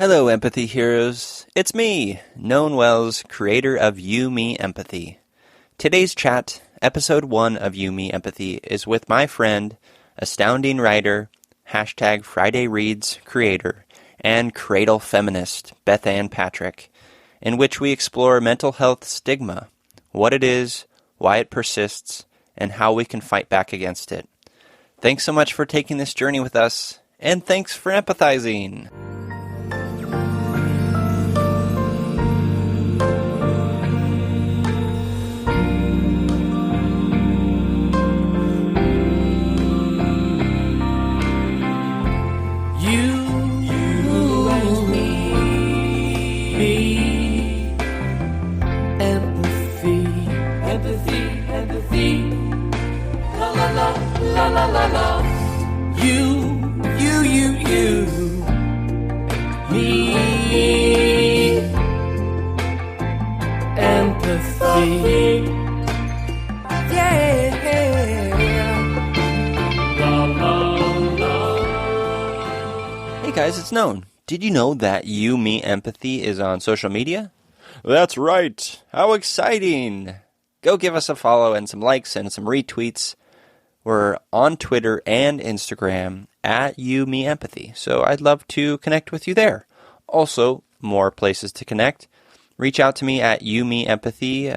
Hello, empathy heroes. It's me, Known Wells, creator of You, Me, Empathy. Today's chat, episode 1 of You, Me, Empathy, is with my friend, astounding writer, hashtag Friday Reads creator, and cradle feminist, Bethanne Patrick, in which we explore mental health stigma, what it is, why it persists, and how we can fight back against it. Thanks so much for taking this journey with us, and thanks for empathizing. Hey guys, it's Known. Did you know that You, Me, Empathy is on social media? That's right. How exciting. Go give us a follow and some likes and some retweets. We're on Twitter and Instagram at You, Me, Empathy. So I'd love to connect with you there. Also, more places to connect. Reach out to me at youmeempathy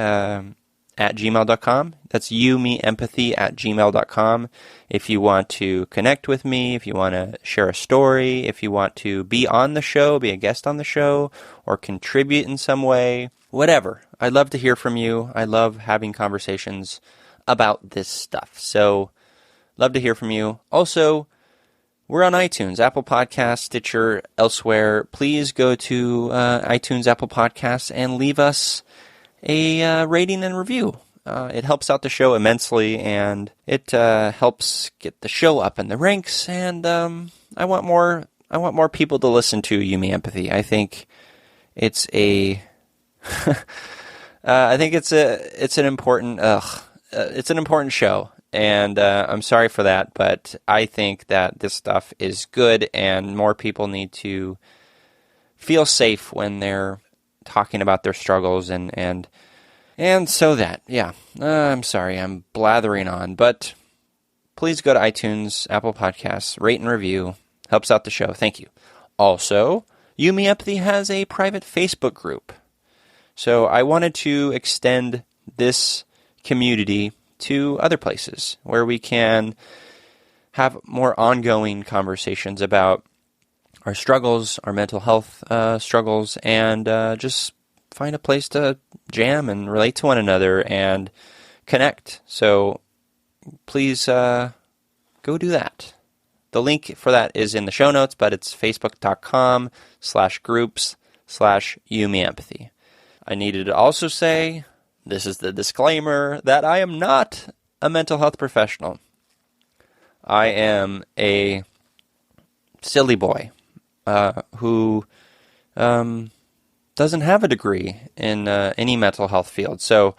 at gmail.com. That's youmeempathy at gmail.com. If you want to connect with me, if you want to share a story, if you want to be on the show, be a guest on the show, or contribute in some way, whatever. I'd love to hear from you. I love having conversations about this stuff. So, love to hear from you. Also, we're on iTunes, Apple Podcasts, Stitcher, elsewhere. Please go to iTunes, Apple Podcasts, and leave us a rating and review. It helps out the show immensely, and it helps get the show up in the ranks. And I want more people to listen to You, Me, Empathy. I think it's a it's an important show, and I'm sorry for that, but I think that this stuff is good, and more people need to feel safe when they're talking about their struggles, and so that, yeah, I'm sorry, I'm blathering on, but please go to iTunes, Apple Podcasts, rate and review, helps out the show, thank you. Also, You, Me, Empathy has a private Facebook group, so I wanted to extend this community to other places where we can have more ongoing conversations about our struggles, our mental health struggles, and just find a place to jam and relate to one another and connect. So please go do that. The link for that is in the show notes, but it's facebook.com/groups/YouMeEmpathy. I needed to also say, this is the disclaimer, that I am not a mental health professional. I am a silly boy who doesn't have a degree in any mental health field. So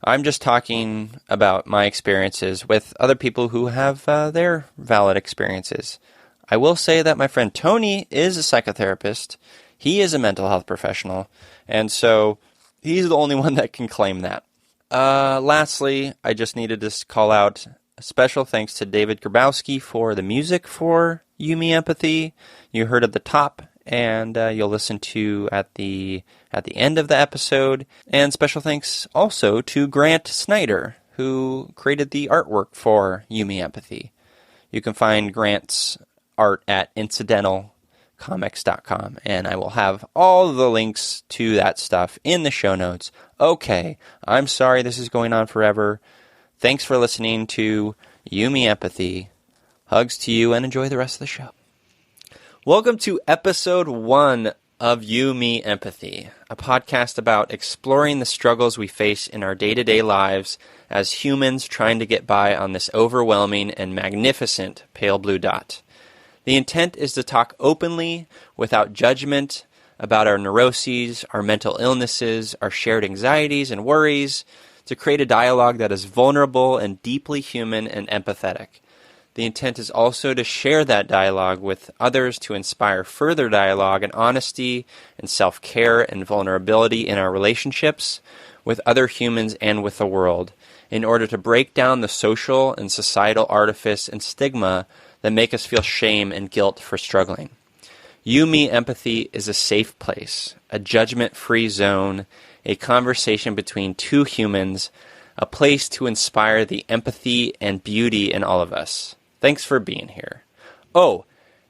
I'm just talking about my experiences with other people who have their valid experiences. I will say that my friend Tony is a psychotherapist. He is a mental health professional, and so he's the only one that can claim that. Lastly, I just needed to call out a special thanks to David Grabowski for the music for You, Me, Empathy. You heard at the top, and you'll listen to at the end of the episode. And special thanks also to Grant Snyder, who created the artwork for You, Me, Empathy. You can find Grant's art at incidentalcomics.com, and I will have all the links to that stuff in the show notes. Okay, I'm sorry this is going on forever. Thanks for listening to You, Me, Empathy. Hugs to you, and enjoy the rest of the show. Welcome to episode 1 of You, Me, Empathy, a podcast about exploring the struggles we face in our day-to-day lives as humans trying to get by on this overwhelming and magnificent pale blue dot. The intent is to talk openly, without judgment, about our neuroses, our mental illnesses, our shared anxieties and worries, to create a dialogue that is vulnerable and deeply human and empathetic. The intent is also to share that dialogue with others to inspire further dialogue and honesty and self-care and vulnerability in our relationships with other humans and with the world, in order to break down the social and societal artifice and stigma that make us feel shame and guilt for struggling. You Me Empathy is a safe place, a judgment-free zone, a conversation between two humans, a place to inspire the empathy and beauty in all of us. Thanks for being here. Oh,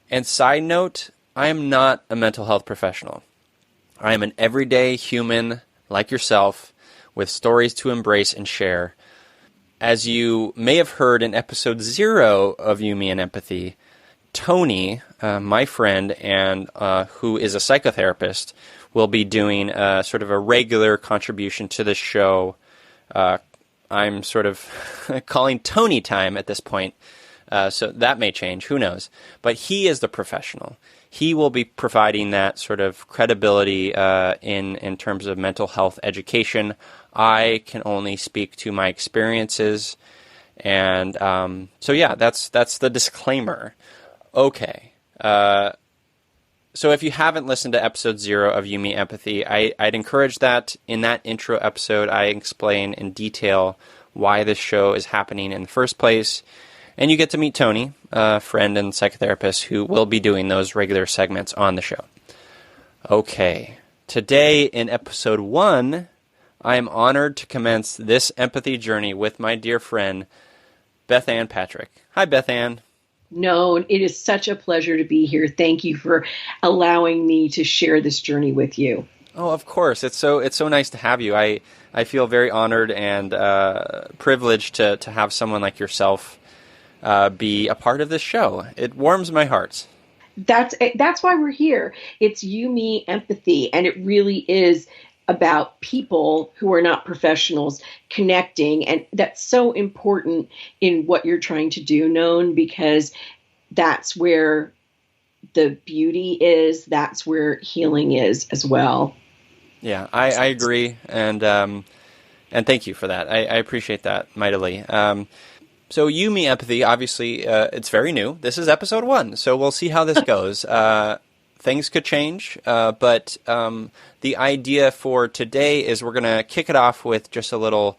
and side note, I am not a mental health professional. I am an everyday human like yourself with stories to embrace and share. As you may have heard in episode 0 of You, Me, and Empathy, Tony, my friend, and who is a psychotherapist, will be doing sort of a regular contribution to the show. I'm sort of calling Tony time at this point, so that may change. Who knows? But he is the professional. He will be providing that sort of credibility in terms of mental health education. I can only speak to my experiences, and so yeah, that's the disclaimer. Okay. So if you haven't listened to episode 0 of You, Me, Empathy, I'd encourage that. In that intro episode, I explain in detail why this show is happening in the first place. And you get to meet Tony, a friend and psychotherapist who will be doing those regular segments on the show. Okay. Today in episode 1, I am honored to commence this empathy journey with my dear friend, Bethanne Patrick. Hi, Bethanne. No, it is such a pleasure to be here. Thank you for allowing me to share this journey with you. Oh, of course. It's so nice to have you. I feel very honored and privileged to have someone like yourself be a part of this show. It warms my heart. That's why we're here. It's You, Me, Empathy, and it really is about people who are not professionals connecting. And that's so important in what you're trying to do, Known, because that's where the beauty is. That's where healing is as well. Yeah, I agree. And thank you for that. I appreciate that mightily. So You, Me, Empathy, obviously, it's very new. This is episode 1, so we'll see how this goes. Things could change, but the idea for today is we're going to kick it off with just a little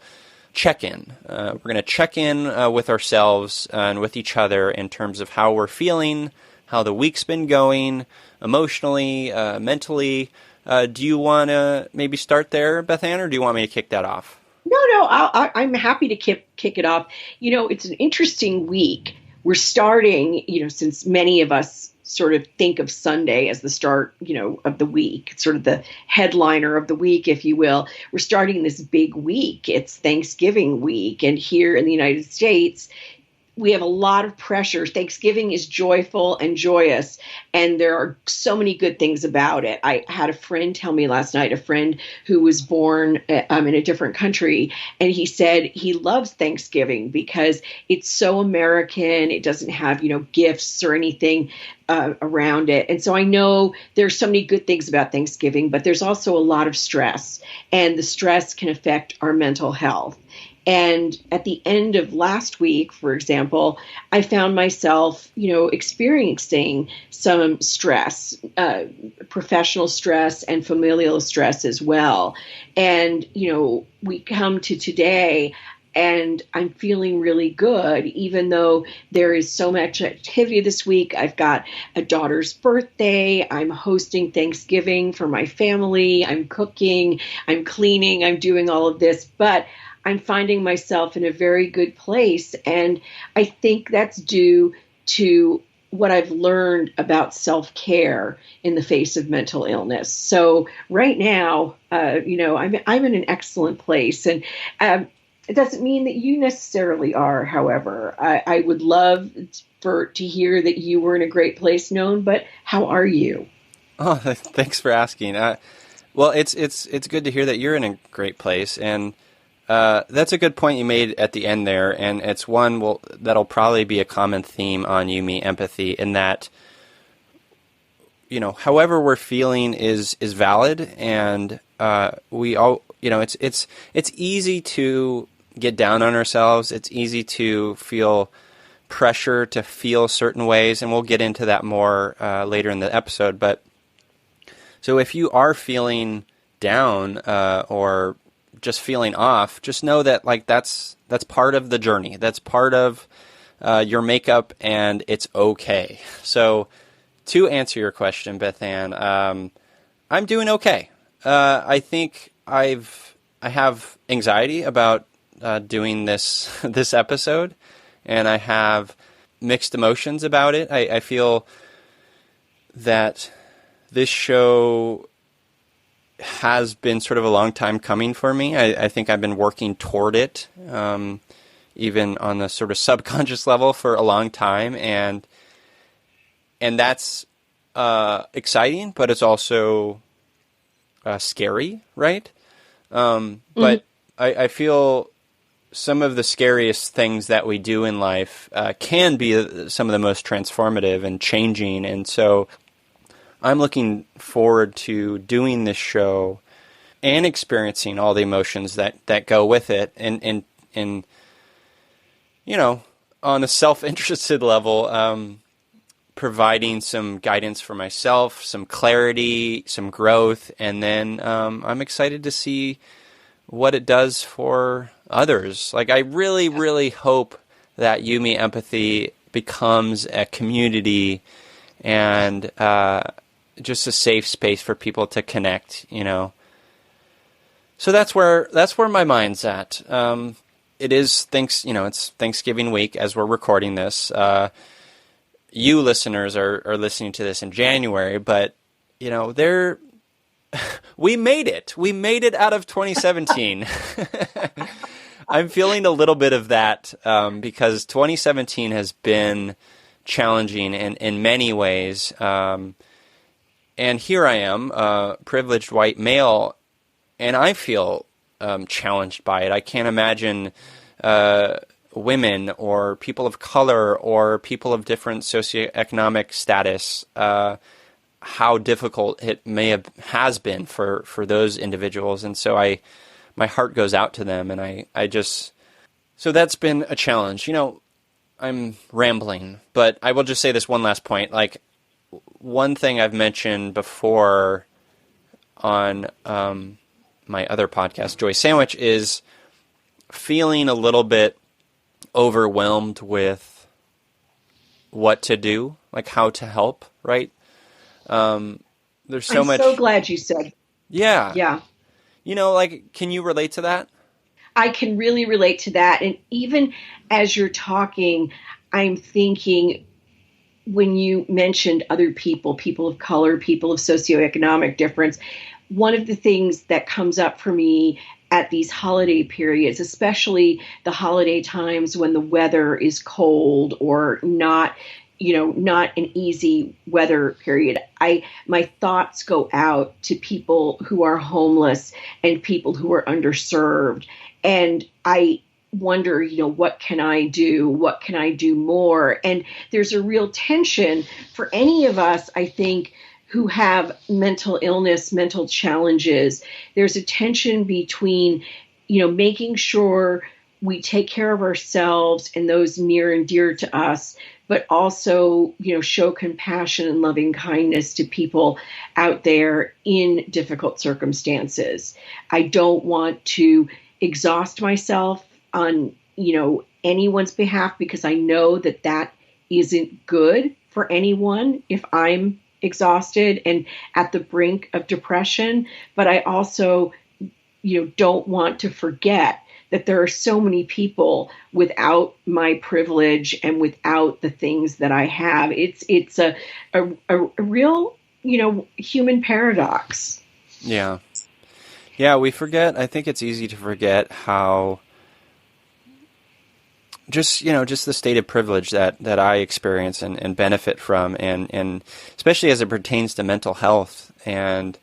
check-in. We're going to check in with ourselves and with each other in terms of how we're feeling, how the week's been going, emotionally, mentally. Do you want to maybe start there, Bethanne, or do you want me to kick that off? No, I'm happy to kick it off. It's an interesting week. We're starting, since many of us sort of think of Sunday as the start, of the week. It's sort of the headliner of the week, if you will. We're starting this big week. It's Thanksgiving week. And here in the United States, we have a lot of pressure. Thanksgiving is joyful and joyous, and there are so many good things about it. I had a friend tell me last night, a friend who was born in a different country, and he said he loves Thanksgiving because it's so American. It doesn't have, gifts or anything around it. And so I know there's so many good things about Thanksgiving, but there's also a lot of stress, and the stress can affect our mental health. And at the end of last week, for example, I found myself, experiencing some stress, professional stress and familial stress as well. And, we come to today and I'm feeling really good, even though there is so much activity this week. I've got a daughter's birthday. I'm hosting Thanksgiving for my family. I'm cooking. I'm cleaning. I'm doing all of this. But I'm finding myself in a very good place. And I think that's due to what I've learned about self-care in the face of mental illness. So right now, I'm in an excellent place. And it doesn't mean that you necessarily are, however. I would love to hear that you were in a great place, Known, but how are you? Oh, thanks for asking. Well, it's good to hear that you're in a great place. And that's a good point you made at the end there, and it's one that'll probably be a common theme on You, Me, Empathy, in that, however we're feeling is valid, and we all, it's easy to get down on ourselves. It's easy to feel pressure to feel certain ways, and we'll get into that more later in the episode. But so if you are feeling down or just feeling off, just know that like that's part of the journey. That's part of your makeup, and it's okay. So to answer your question, Bethanne, I'm doing okay. I think I have anxiety about doing this episode, and I have mixed emotions about it. I feel that this show has been sort of a long time coming for me. I think I've been working toward it, even on the sort of subconscious level for a long time, and that's exciting, but it's also scary, right? But I feel some of the scariest things that we do in life can be some of the most transformative and changing, and so I'm looking forward to doing this show and experiencing all the emotions that go with it, and you know, on a self-interested level, providing some guidance for myself, some clarity, some growth, and then I'm excited to see what it does for others. Like, I really, really hope that You Me Empathy becomes a community and just a safe space for people to connect, you know. So that's where my mind's at. It is it's Thanksgiving week as we're recording this. You listeners are listening to this in January, but you know, we made it. We made it out of 2017. I'm feeling a little bit of that because 2017 has been challenging in many ways. And here I am, a privileged white male, and I feel challenged by it. I can't imagine women or people of color or people of different socioeconomic status, how difficult it has been for those individuals. And so my heart goes out to them, and so that's been a challenge. You know, I'm rambling, but I will just say this one last point. Like, one thing I've mentioned before on my other podcast, Joy Sandwich, is feeling a little bit overwhelmed with what to do, like how to help, right? There's so much. I'm so glad you said. Yeah. Yeah. You know, like, can you relate to that? I can really relate to that. And even as you're talking, I'm thinking, when you mentioned other people of color, people of socioeconomic difference, one of the things that comes up for me at these holiday periods, especially the holiday times when the weather is cold or not an easy weather period, my thoughts go out to people who are homeless and people who are underserved. And I wonder, what can I do? What can I do more? And there's a real tension for any of us, I think, who have mental illness, mental challenges. There's a tension between, making sure we take care of ourselves and those near and dear to us, but also, show compassion and loving kindness to people out there in difficult circumstances. I don't want to exhaust myself on, anyone's behalf, because I know that isn't good for anyone if I'm exhausted and at the brink of depression. But I also, don't want to forget that there are so many people without my privilege and without the things that I have. It's a real, human paradox. Yeah. Yeah, we forget. I think it's easy to forget how just the state of privilege that I experience and benefit from, and especially as it pertains to mental health and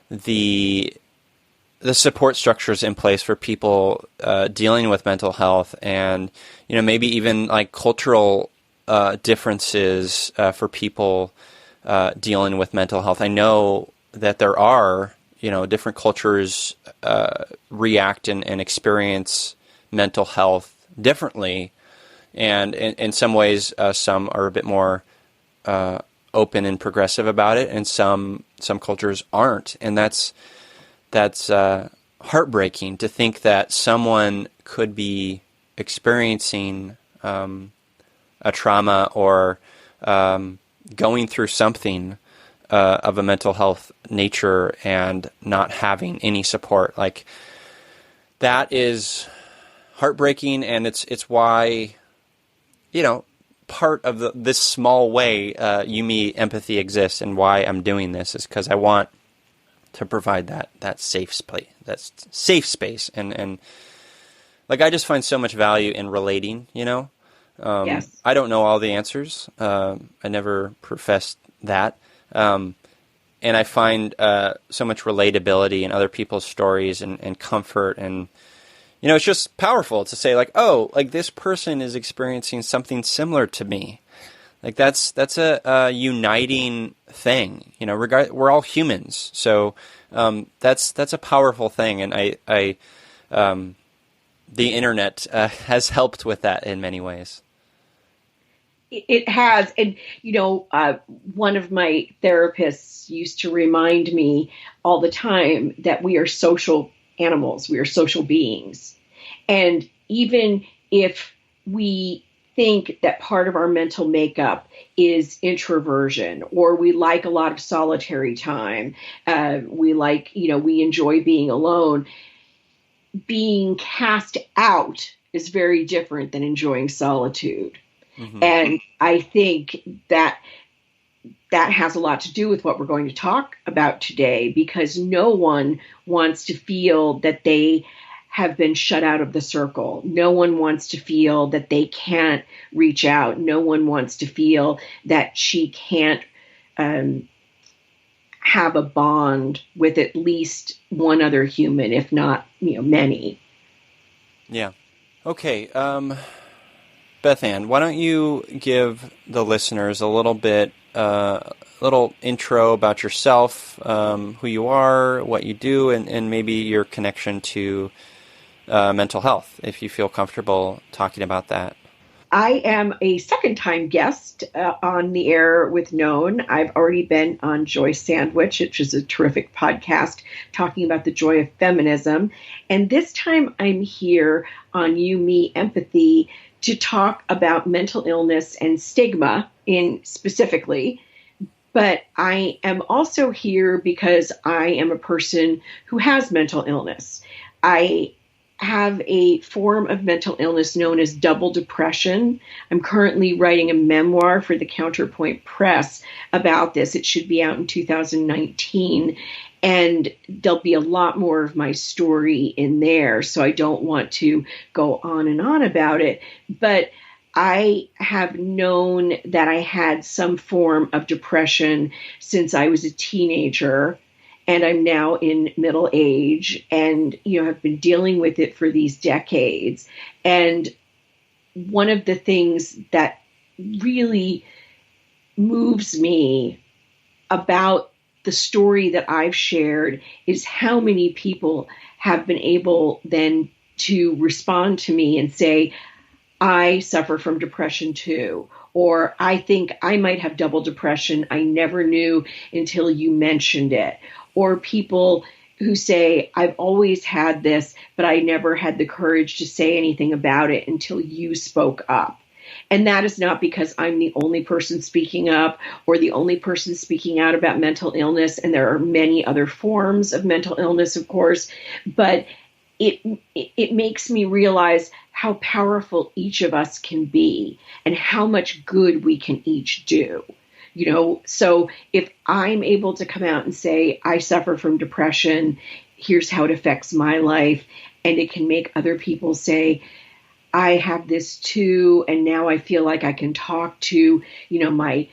the support structures in place for people dealing with mental health, and maybe even like cultural differences for people dealing with mental health. I know that there are different cultures react and experience mental health differently, And in some ways, some are a bit more open and progressive about it, and some cultures aren't. And that's heartbreaking to think that someone could be experiencing a trauma or going through something of a mental health nature and not having any support. Like, that is heartbreaking, and it's why, part of this small way You Me Empathy exists, and why I'm doing this is because I want to provide that safe space, and like, I just find so much value in relating. Yes. I don't know all the answers. I never professed that, and I find so much relatability in other people's stories and comfort, and it's just powerful to say, like, oh, like, this person is experiencing something similar to me. Like, that's a uniting thing. We're all humans, so that's a powerful thing, and I the internet has helped with that in many ways. It has. And, one of my therapists used to remind me all the time that we are social animals, we are social beings. And even if we think that part of our mental makeup is introversion, or we like a lot of solitary time, we enjoy being alone, being cast out is very different than enjoying solitude. Mm-hmm. And I think that has a lot to do with what we're going to talk about today, because no one wants to feel that they have been shut out of the circle. No one wants to feel that they can't reach out. No one wants to feel that she can't have a bond with at least one other human, if not, many. Yeah. Okay. Bethanne, why don't you give the listeners a little bit, little intro about yourself, who you are, what you do, and maybe your connection to mental health, if you feel comfortable talking about that. I am a second-time guest on the air with Known. I've already been on Joy Sandwich, which is a terrific podcast talking about the joy of feminism. And this time I'm here on You Me Empathy to talk about mental illness and stigma specifically. But I am also here because I am a person who has mental illness. I have a form of mental illness known as double depression. I'm currently writing a memoir for the Counterpoint Press about this. It should be out in 2019. And there'll be a lot more of my story in there, so I don't want to go on and on about it. But I have known that I had some form of depression since I was a teenager, and I'm now in middle age, and have been dealing with it for these decades. And one of the things that really moves me about the story that I've shared is how many people have been able then to respond to me and say, I suffer from depression too, or I think I might have double depression. I never knew until you mentioned it. Or people who say, I've always had this, but I never had the courage to say anything about it until you spoke up. And that is not because I'm the only person speaking up or the only person speaking out about mental illness. And there are many other forms of mental illness, of course, but it makes me realize how powerful each of us can be and how much good we can each do. So if I'm able to come out and say, I suffer from depression, here's how it affects my life, and it can make other people say, I have this too, and now I feel like I can talk to, my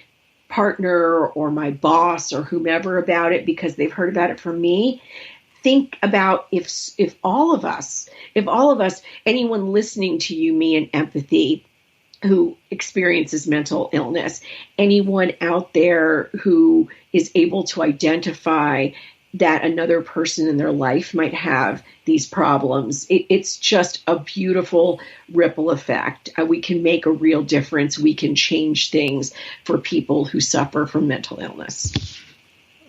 partner or my boss or whomever about it because they've heard about it from me. Think about if all of us, anyone listening to You, Me, and Empathy who experiences mental illness, anyone out there who is able to identify that another person in their life might have these problems. It's just a beautiful ripple effect. We can make a real difference. We can change things for people who suffer from mental illness.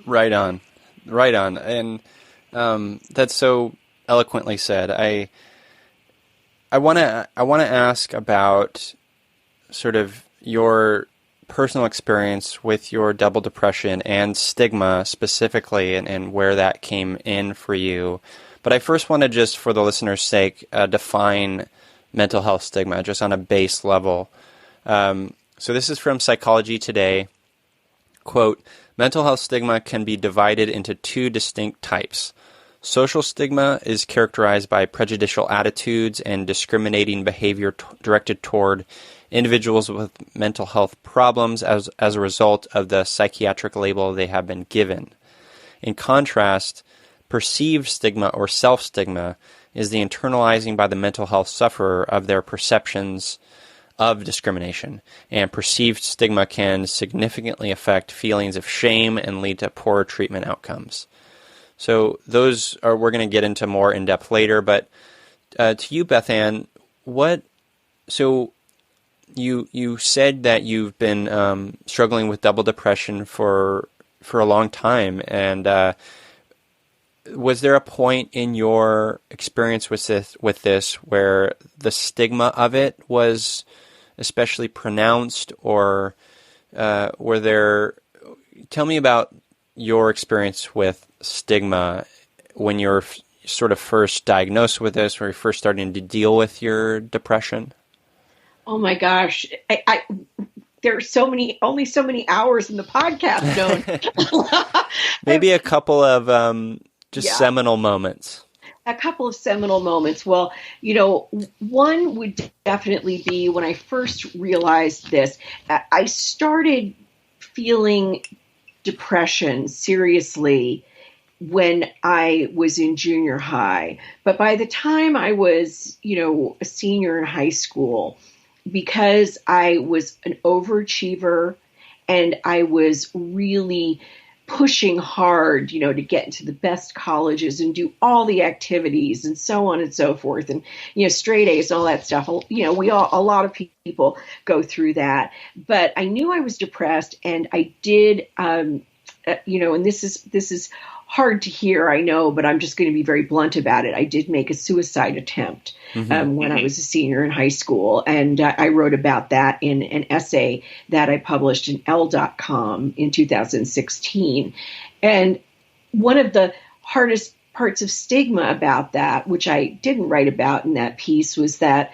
Right on. Right on. And that's so eloquently said. I want to ask about sort of your personal experience with your double depression and stigma specifically, and where that came in for you. But I first want to just, for the listener's sake, define mental health stigma just on a base level. So this is from Psychology Today. Quote, mental health stigma can be divided into two distinct types. Social stigma is characterized by prejudicial attitudes and discriminating behavior directed toward individuals with mental health problems as a result of the psychiatric label they have been given. In contrast, perceived stigma or self-stigma is the internalizing by the mental health sufferer of their perceptions of discrimination, and perceived stigma can significantly affect feelings of shame and lead to poor treatment outcomes. So those are, we're going to get into more in depth later, but to you, Bethanne, so you said that you've been struggling with double depression for a long time, and was there a point in your experience with this where the stigma of it was especially pronounced, or tell me about your experience with stigma when you're sort of first diagnosed with this, or you're first starting to deal with your depression? Oh my gosh. There are only so many hours in the podcast, known. Maybe a couple of seminal moments. A couple of seminal moments. Well, one would definitely be when I first realized this. I started feeling depression seriously when I was in junior high. But by the time I was, a senior in high school, because I was an overachiever and I was really pushing hard, to get into the best colleges and do all the activities and so on and so forth, and straight A's and all that stuff. A lot of people go through that. But I knew I was depressed, and I did, and this is hard to hear, I know, but I'm just going to be very blunt about it. I did make a suicide attempt when I was a senior in high school, and I wrote about that in an essay that I published in Elle.com in 2016. And one of the hardest parts of stigma about that, which I didn't write about in that piece, was that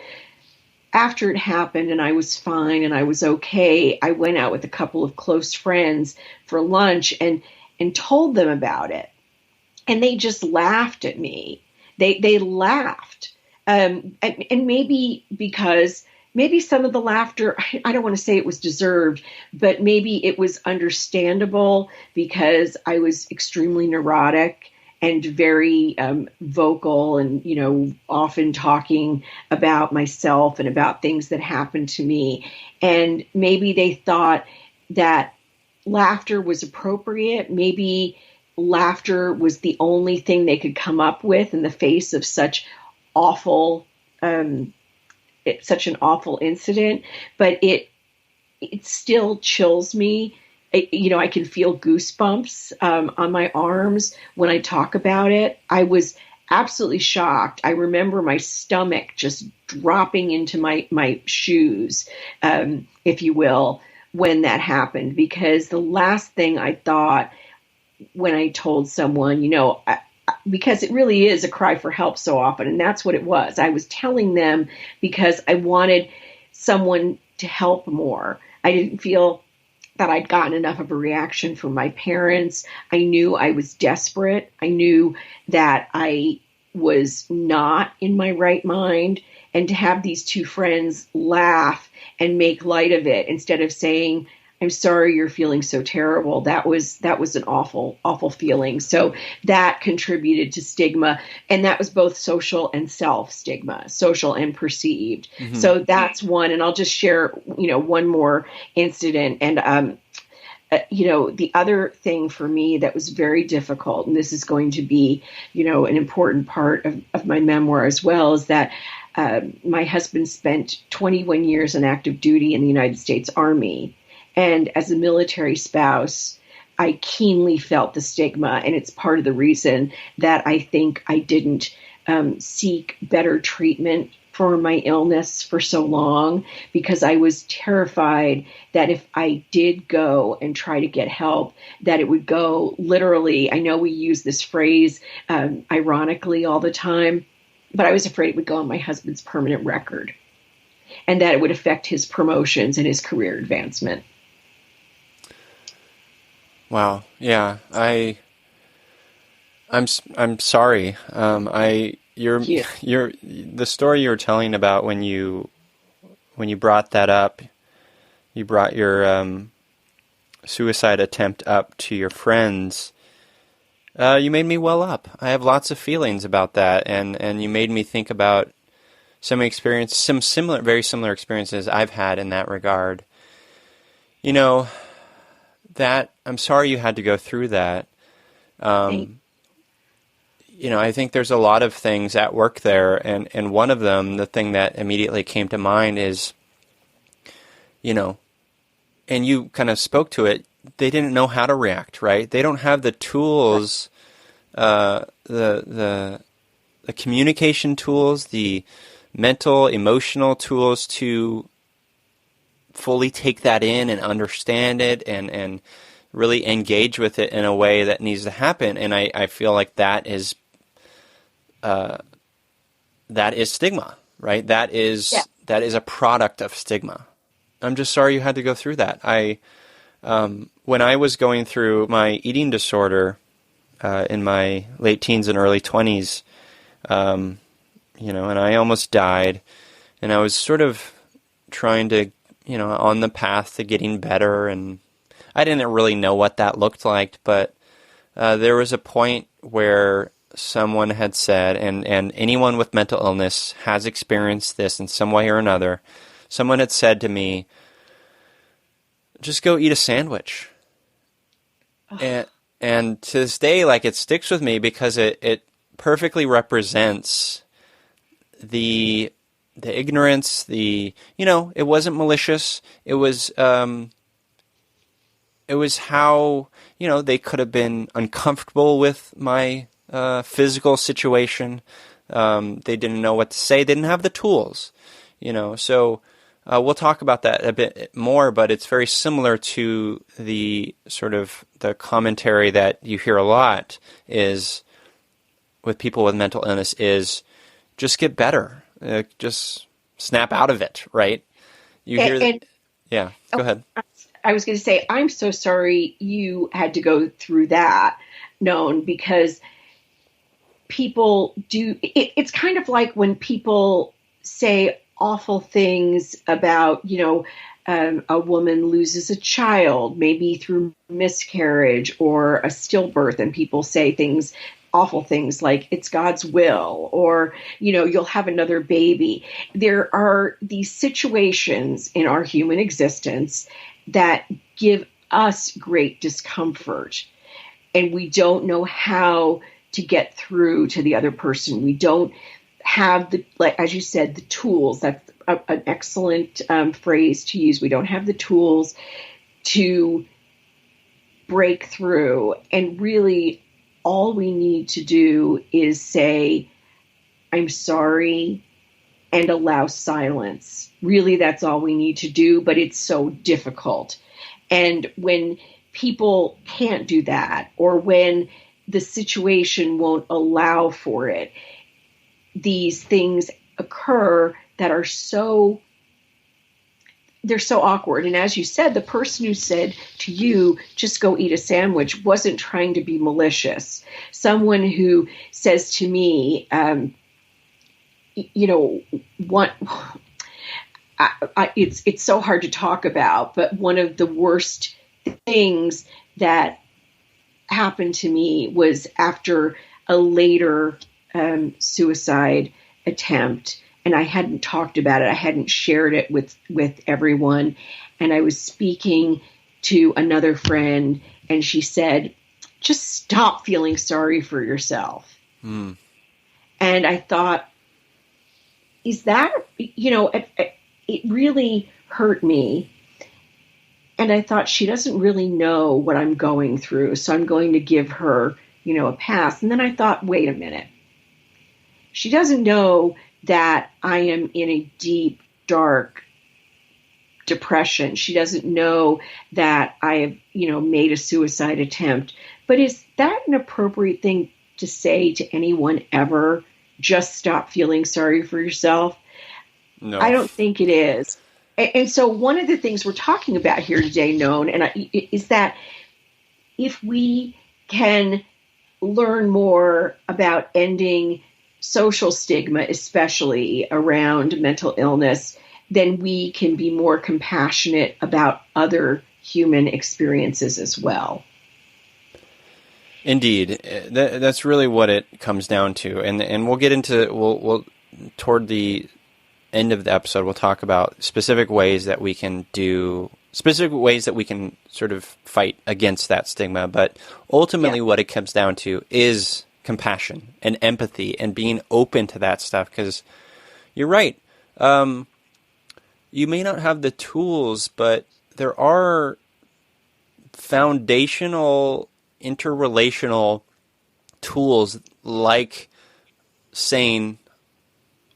after it happened and I was fine and I was okay, I went out with a couple of close friends for lunch and told them about it. And they just laughed at me. They laughed. And maybe because some of the laughter, I don't want to say it was deserved, but maybe it was understandable because I was extremely neurotic and very vocal and, often talking about myself and about things that happened to me. And maybe they thought that laughter was appropriate. Maybe laughter was the only thing they could come up with in the face of such an awful incident. But it still chills me. I can feel goosebumps on my arms when I talk about it. I was absolutely shocked. I remember my stomach just dropping into my shoes, if you will, when that happened, because the last thing I thought when I told someone, because it really is a cry for help so often, and that's what it was. I was telling them because I wanted someone to help more. I didn't feel that I'd gotten enough of a reaction from my parents. I knew I was desperate. I knew that I was not in my right mind. And to have these two friends laugh and make light of it instead of saying, I'm sorry you're feeling so terrible, that was an awful, awful feeling. So that contributed to stigma. And that was both social and self-stigma, social and perceived. Mm-hmm. So that's one. And I'll just share, one more incident. And the other thing for me that was very difficult, and this is going to be, an important part of my memoir as well, is that my husband spent 21 years on active duty in the United States Army. And as a military spouse, I keenly felt the stigma. And it's part of the reason that I think I didn't seek better treatment for my illness for so long, because I was terrified that if I did go and try to get help, that it would go literally. I know we use this phrase ironically all the time, but I was afraid it would go on my husband's permanent record and that it would affect his promotions and his career advancement. Wow. Yeah. I'm sorry. The story you were telling about when you brought that up, you brought your suicide attempt up to your friends. You made me well up. I have lots of feelings about that, and you made me think about very similar experiences I've had in that regard. That I'm sorry you had to go through that. I think there's a lot of things at work there, and one of them, the thing that immediately came to mind is, and you kind of spoke to it, they didn't know how to react, right? They don't have the tools, the communication tools, the mental, emotional tools to fully take that in and understand it and really engage with it in a way that needs to happen. And I feel like that is stigma, right? That is a product of stigma. I'm just sorry you had to go through that. When I was going through my eating disorder in my late teens and early 20s, and I almost died, and I was sort of trying to, on the path to getting better, and I didn't really know what that looked like, but there was a point where someone had said, and anyone with mental illness has experienced this in some way or another, someone had said to me, just go eat a sandwich. Oh. And to this day, it sticks with me because it perfectly represents the ignorance, it wasn't malicious. It was how, they could have been uncomfortable with my physical situation. They didn't know what to say. They didn't have the tools, so we'll talk about that a bit more, but it's very similar to the sort of the commentary that you hear a lot is with people with mental illness is just get better. Just snap out of it, right? You hear that? Yeah, go ahead. I was going to say, I'm so sorry you had to go through that, Noan, because people do, it's kind of like when people say awful things about, a woman loses a child, maybe through miscarriage or a stillbirth, and people say awful things like it's God's will, or, you'll have another baby. There are these situations in our human existence that give us great discomfort, and we don't know how to get through to the other person. We don't have as you said, the tools. That's an excellent phrase to use. We don't have the tools to break through, and really all we need to do is say, I'm sorry, and allow silence. Really, that's all we need to do, but it's so difficult. And when people can't do that, or when the situation won't allow for it, these things occur that are they're so awkward. And as you said, the person who said to you, just go eat a sandwich, wasn't trying to be malicious. Someone who says to me, it's so hard to talk about, but one of the worst things that happened to me was after a later suicide attempt, and I hadn't talked about it. I hadn't shared it with everyone. And I was speaking to another friend, and she said, just stop feeling sorry for yourself. Mm. And I thought, is that, it really hurt me. And I thought, she doesn't really know what I'm going through, so I'm going to give her, a pass. And then I thought, wait a minute. She doesn't know that I am in a deep, dark depression. She doesn't know that I have, made a suicide attempt. But is that an appropriate thing to say to anyone ever? Just stop feeling sorry for yourself? No. I don't think it is. And so one of the things we're talking about here today, is that if we can learn more about ending social stigma, especially around mental illness, then we can be more compassionate about other human experiences as well. Indeed, that's really what it comes down to, and we'll get into we'll toward the end of the episode. We'll talk about specific ways that we can sort of fight against that stigma. But ultimately, what it comes down to is compassion and empathy and being open to that stuff. Because you're right, you may not have the tools, but there are foundational interrelational tools like saying,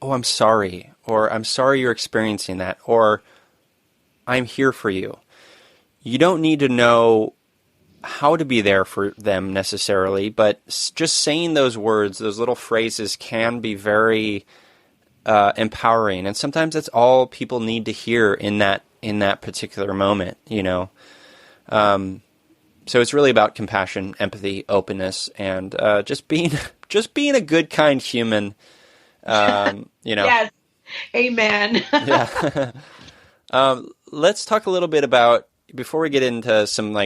oh, I'm sorry, or I'm sorry you're experiencing that, or I'm here for you. You don't need to know how to be there for them necessarily, but just saying those words, those little phrases can be very empowering. And sometimes that's all people need to hear in that particular moment, So it's really about compassion, empathy, openness, and just being a good, kind human. Yes, amen. Yeah. Let's talk a little bit about, before we get into some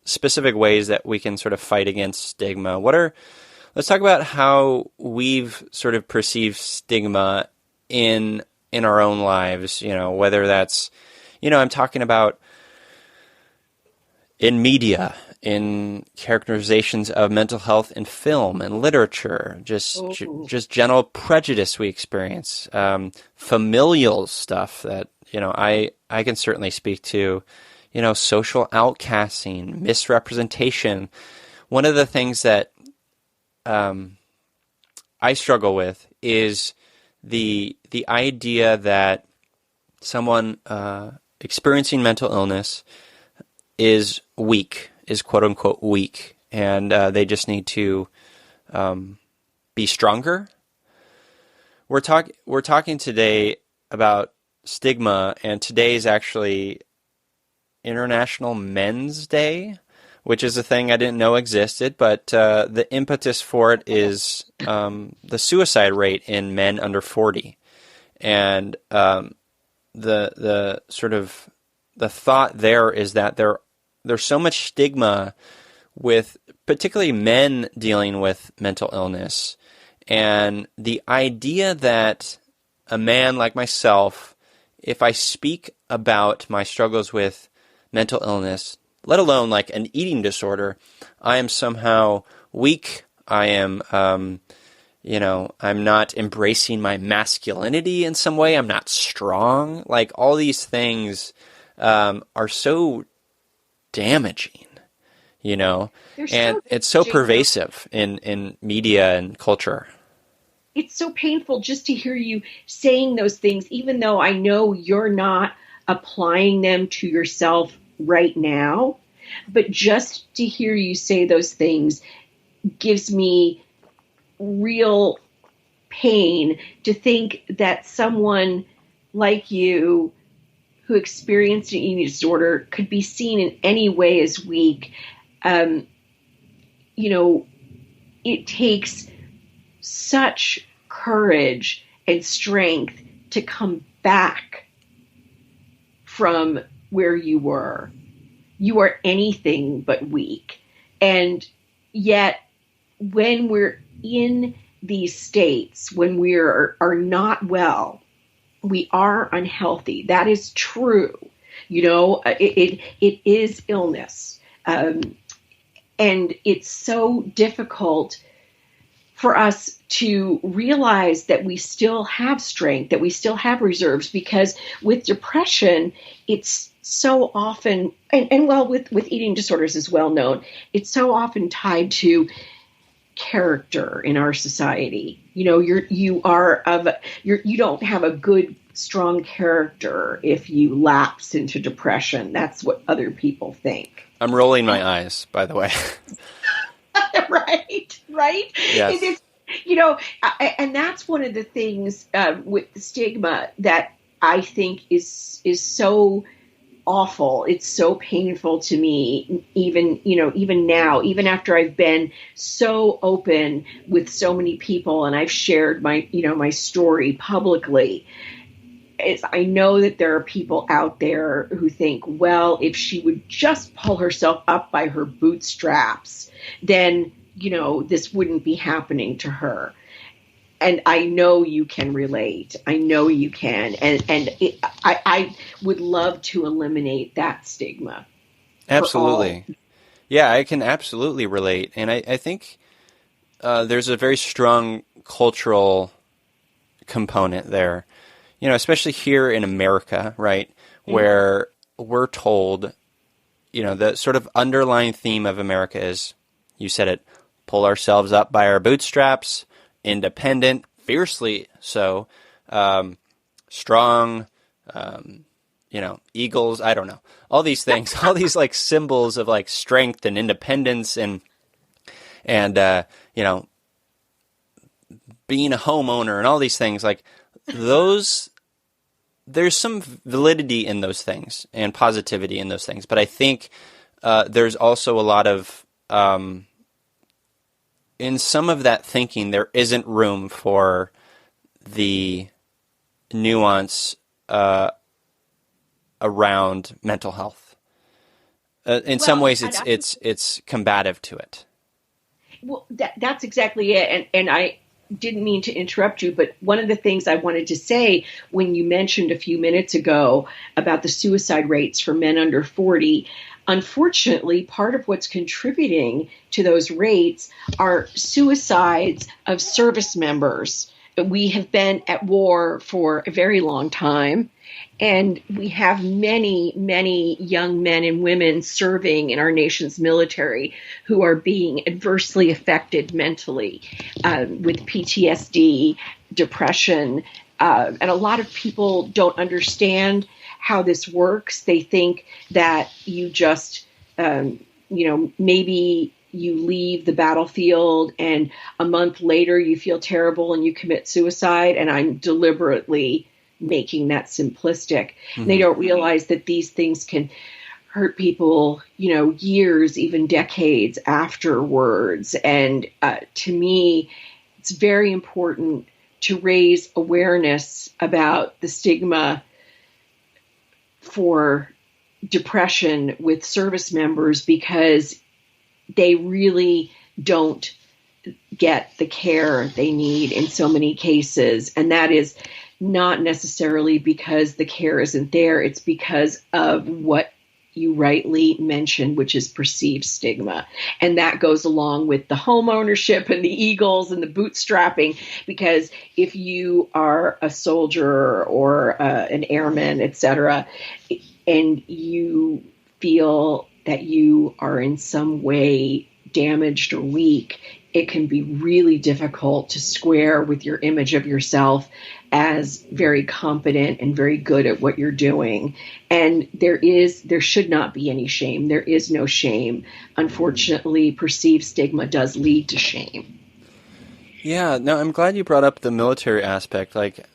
specific ways that we can sort of fight against stigma. Let's talk about how we've sort of perceived stigma in our own lives. Whether that's, I'm talking about in media, in characterizations of mental health in film and literature, just general prejudice we experience, familial stuff that, I can certainly speak to, social outcasting, misrepresentation. One of the things that I struggle with is the idea that someone experiencing mental illness is weak, is quote unquote weak, and they just need to be stronger. We're talking today about stigma, and today is actually International Men's Day, which is a thing I didn't know existed, but the impetus for it is the suicide rate in men under 40, and the sort of the thought there is that there's so much stigma with particularly men dealing with mental illness, and the idea that a man like myself, if I speak about my struggles with mental illness, let alone like an eating disorder, I am somehow weak. I am, I'm not embracing my masculinity in some way. I'm not strong. Like, all these things are so damaging, and it's so pervasive in media and culture. It's so painful just to hear you saying those things, even though I know you're not applying them to yourself right now. But just to hear you say those things gives me real pain to think that someone like you who experienced an eating disorder could be seen in any way as weak. It takes such courage and strength to come back from where you were. You are anything but weak. And yet, when we're in these states, when we are not well, we are unhealthy. That is true. It is illness. And it's so difficult for us to realize that we still have strength, that we still have reserves, because with depression, it's so often, and well, with eating disorders is well known, it's so often tied to character in our society. You don't have a good, strong character if you lapse into depression. That's what other people think. I'm rolling my eyes, by the way. Right. Yes. It's, and that's one of the things with the stigma that I think is so awful. It's so painful to me, even now, even after I've been so open with so many people and I've shared my story publicly. I know that there are people out there who think, well, if she would just pull herself up by her bootstraps, then, this wouldn't be happening to her. And I know you can relate. I know you can. I would love to eliminate that stigma. Absolutely. Yeah, I can absolutely relate. And I think there's a very strong cultural component there. Especially here in America, right, where we're told, the sort of underlying theme of America is, you said it, pull ourselves up by our bootstraps, independent, fiercely so, strong, eagles, I don't know, all these things, all these like symbols of like strength and independence and being a homeowner and all these things, like those. There's some validity in those things and positivity in those things, but I think there's also a lot of, in some of that thinking, there isn't room for the nuance around mental health. In some ways, it's combative to it. Well, that's exactly it, and I didn't mean to interrupt you, but one of the things I wanted to say when you mentioned a few minutes ago about the suicide rates for men under 40, unfortunately, part of what's contributing to those rates are suicides of service members. We have been at war for a very long time, and we have many, many young men and women serving in our nation's military who are being adversely affected mentally with PTSD, depression, and a lot of people don't understand how this works. They think that you just, maybe you leave the battlefield and a month later you feel terrible and you commit suicide, and I'm deliberately making that simplistic. Mm-hmm. They don't realize that these things can hurt people, years, even decades afterwards. And to me, it's very important to raise awareness about the stigma for depression with service members, because they really don't get the care they need in so many cases. And that is not necessarily because the care isn't there. It's because of what you rightly mentioned, which is perceived stigma. And that goes along with the home ownership and the eagles and the bootstrapping, because if you are a soldier or an airman, etc., and you feel that you are in some way damaged or weak, it can be really difficult to square with your image of yourself as very competent and very good at what you're doing. And there should not be any shame. There is no shame. Unfortunately, perceived stigma does lead to shame. Yeah, no, I'm glad you brought up the military aspect. Like,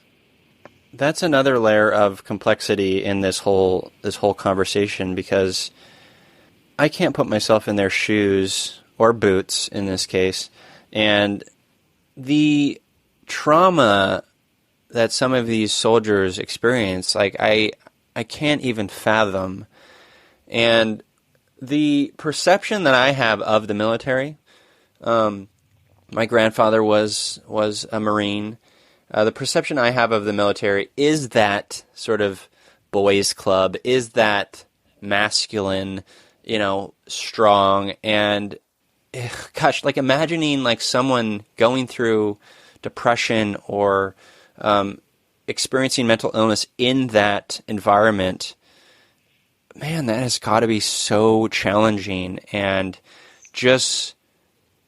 that's another layer of complexity in this whole conversation, because I can't put myself in their shoes, or boots in this case, and the trauma that some of these soldiers experience, like I can't even fathom. And the perception that I have of the military, my grandfather was a Marine. The perception I have of the military is that sort of boys club, is that masculine, strong. And gosh, like imagining like someone going through depression or experiencing mental illness in that environment, man, that has got to be so challenging. And just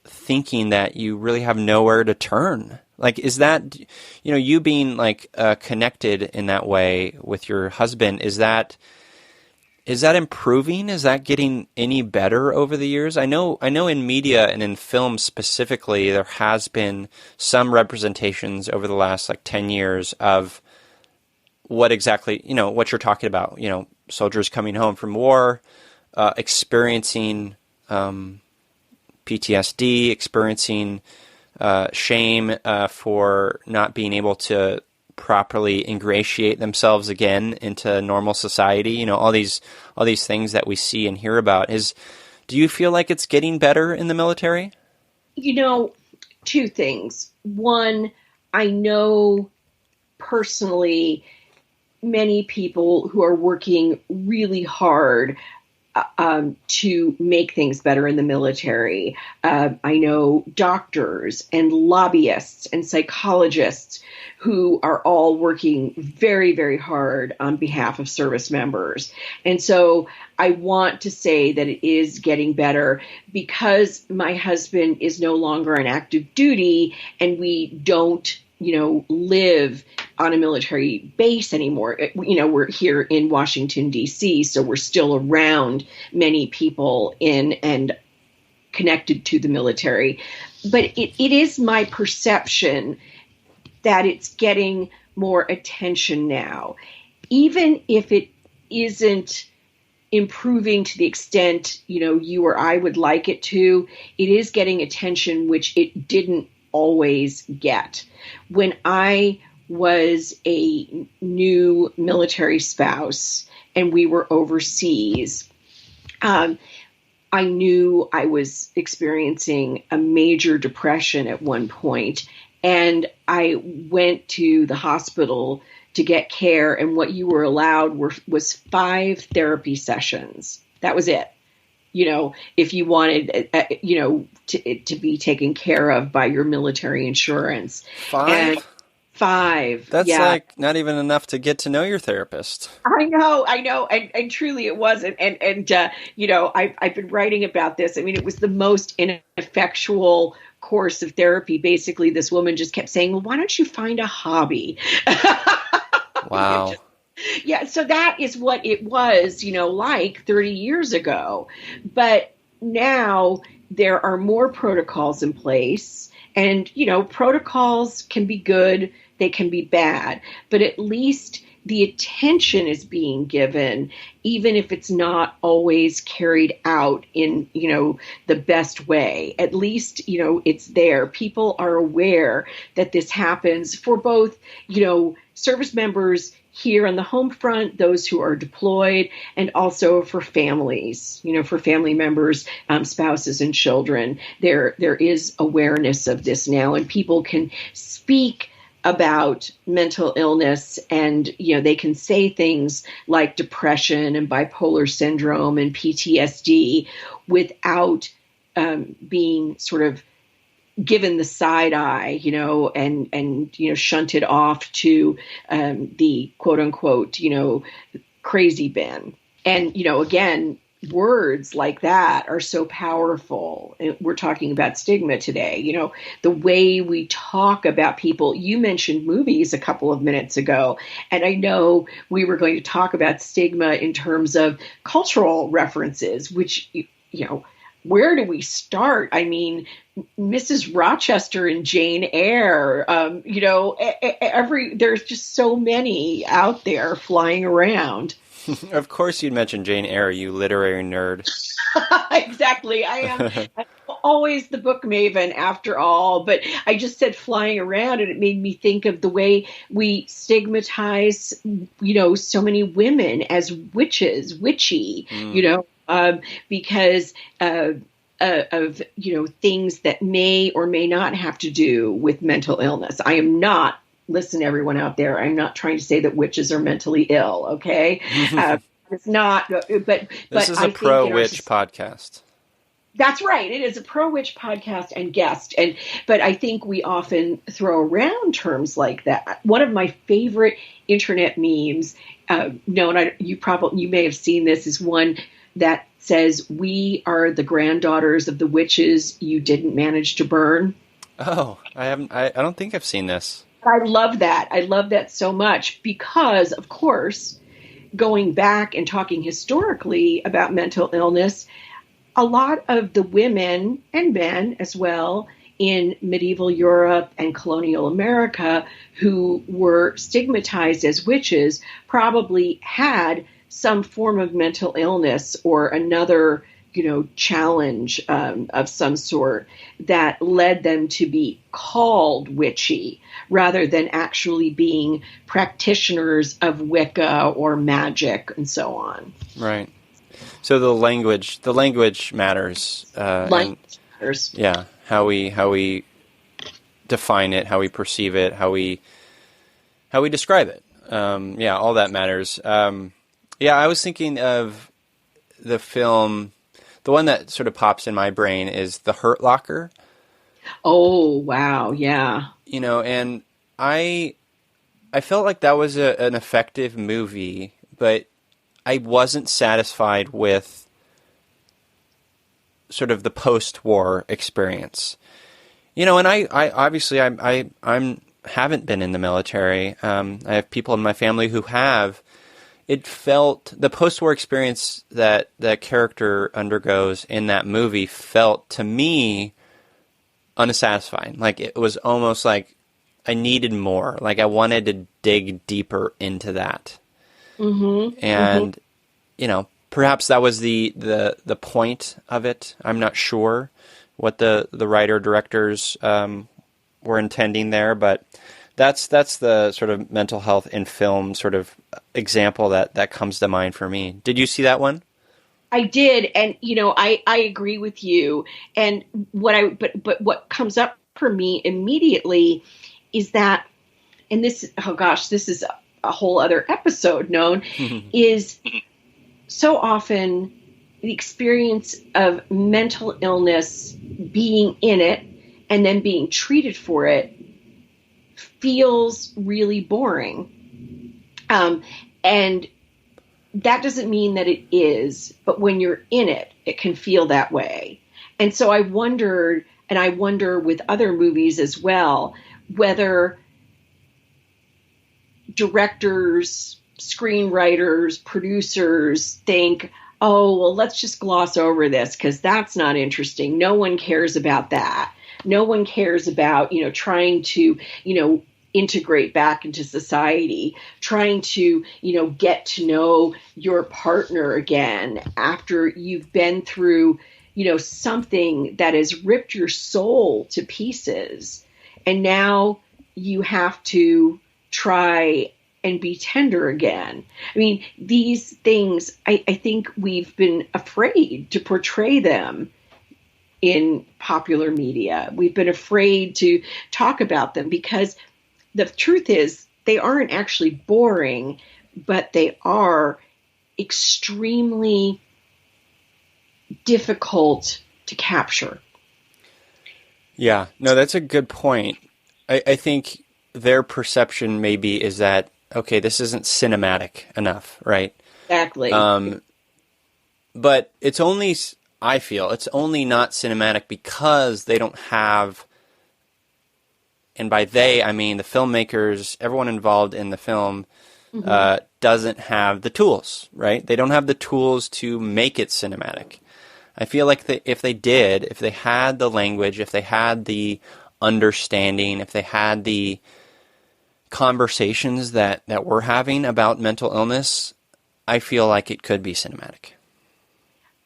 thinking that you really have nowhere to turn. Like, is that, you being like connected in that way with your husband, is that improving? Is that getting any better over the years? I know in media and in film specifically, there has been some representations over the last like 10 years of what exactly, what you're talking about, soldiers coming home from war, experiencing PTSD, experiencing shame for not being able to properly ingratiate themselves again into normal society. All these things that we see and hear about. Do you feel like it's getting better in the military? Two things. One, I know personally many people who are working really hard to make things better in the military. I know doctors and lobbyists and psychologists who are all working very, very hard on behalf of service members. And so I want to say that it is getting better because my husband is no longer on active duty and we don't live on a military base anymore. We're here in Washington, D.C., so we're still around many people in and connected to the military. But it is my perception that it's getting more attention now. Even if it isn't improving to the extent, you or I would like it to, it is getting attention, which it didn't always get. When I was a new military spouse and we were overseas, I knew I was experiencing a major depression at one point, and I went to the hospital to get care, and what you were allowed was 5 therapy sessions. That was it. If you wanted, to be taken care of by your military insurance. 5? And 5. That's yeah. like not even enough to get to know your therapist. I know. And truly it wasn't. And I've been writing about this. I mean, it was the most ineffectual course of therapy. Basically, this woman just kept saying, well, why don't you find a hobby? Wow. Yeah, so that is what it was, like 30 years ago. But now there are more protocols in place. And, protocols can be good, they can be bad. But at least the attention is being given, even if it's not always carried out in, the best way. At least, it's there. People are aware that this happens for both, service members here on the home front, those who are deployed, and also for families, for family members, spouses and children. There is awareness of this now, and people can speak about mental illness, and they can say things like depression and bipolar syndrome and PTSD without being sort of given the side eye, and shunted off to the quote unquote, crazy bin. And, again, words like that are so powerful. We're talking about stigma today. The way we talk about people. You mentioned movies a couple of minutes ago, and I know we were going to talk about stigma in terms of cultural references, which, where do we start? I mean, Mrs. Rochester and Jane Eyre, there's just so many out there flying around. Of course you'd mention Jane Eyre, you literary nerd. Exactly. I am always the book maven after all, but I just said flying around, and it made me think of the way we stigmatize, so many women as witches, witchy, because of things that may or may not have to do with mental illness. I am not listen, everyone out there, I'm not trying to say that witches are mentally ill. Okay. It's not, This but is a I think in our pro-witch podcast. that's right. It is a pro witch podcast and guest. But I think we often throw around terms like that. One of my favorite internet memes, you may have seen this, is one that says, "We are the granddaughters of the witches you didn't manage to burn." Oh, I haven't. I don't think I've seen this. I love that. I love that so much because, of course, going back and talking historically about mental illness, a lot of the women and men as well in medieval Europe and colonial America who were stigmatized as witches probably had some form of mental illness or another, challenge of some sort that led them to be called witchy rather than actually being practitioners of Wicca or magic and so on. Right. So the language matters. Language matters. Yeah, how we define it, how we perceive it, how we describe it. Yeah, all that matters. Yeah, I was thinking of the film. The one that sort of pops in my brain is The Hurt Locker. Oh, wow, yeah. And I felt like that was an effective movie, but I wasn't satisfied with sort of the post-war experience. And I obviously I'm haven't been in the military. I have people in my family who have. It felt the post-war experience that character undergoes in that movie felt to me unsatisfying. Like it was almost like I needed more. Like I wanted to dig deeper into that. Mm-hmm. And perhaps that was the point of it. I'm not sure what the writer directors were intending there, but that's the sort of mental health in film sort of example that comes to mind for me. Did you see that one? I did, and I agree with you. And what comes up for me immediately is that, and this is a whole other episode known, is so often the experience of mental illness, being in it and then being treated for it, feels really boring. And that doesn't mean that it is, but when you're in it, it can feel that way. And so I wondered, and I wonder with other movies as well, whether directors, screenwriters, producers think, oh, well, let's just gloss over this because that's not interesting. No one cares about that. No one cares about, trying to, integrate back into society, trying to, get to know your partner again after you've been through, something that has ripped your soul to pieces. And now you have to try and be tender again. I mean, these things, I think we've been afraid to portray them in popular media. We've been afraid to talk about them because the truth is they aren't actually boring, but they are extremely difficult to capture. Yeah, no, that's a good point. I think their perception maybe is that, okay, this isn't cinematic enough, right? Exactly. But I feel it's only not cinematic because they don't have, and by they, I mean the filmmakers, everyone involved in the film, doesn't have the tools, right? They don't have the tools to make it cinematic. I feel like if they had the language, if they had the understanding, if they had the conversations that we're having about mental illness, I feel like it could be cinematic.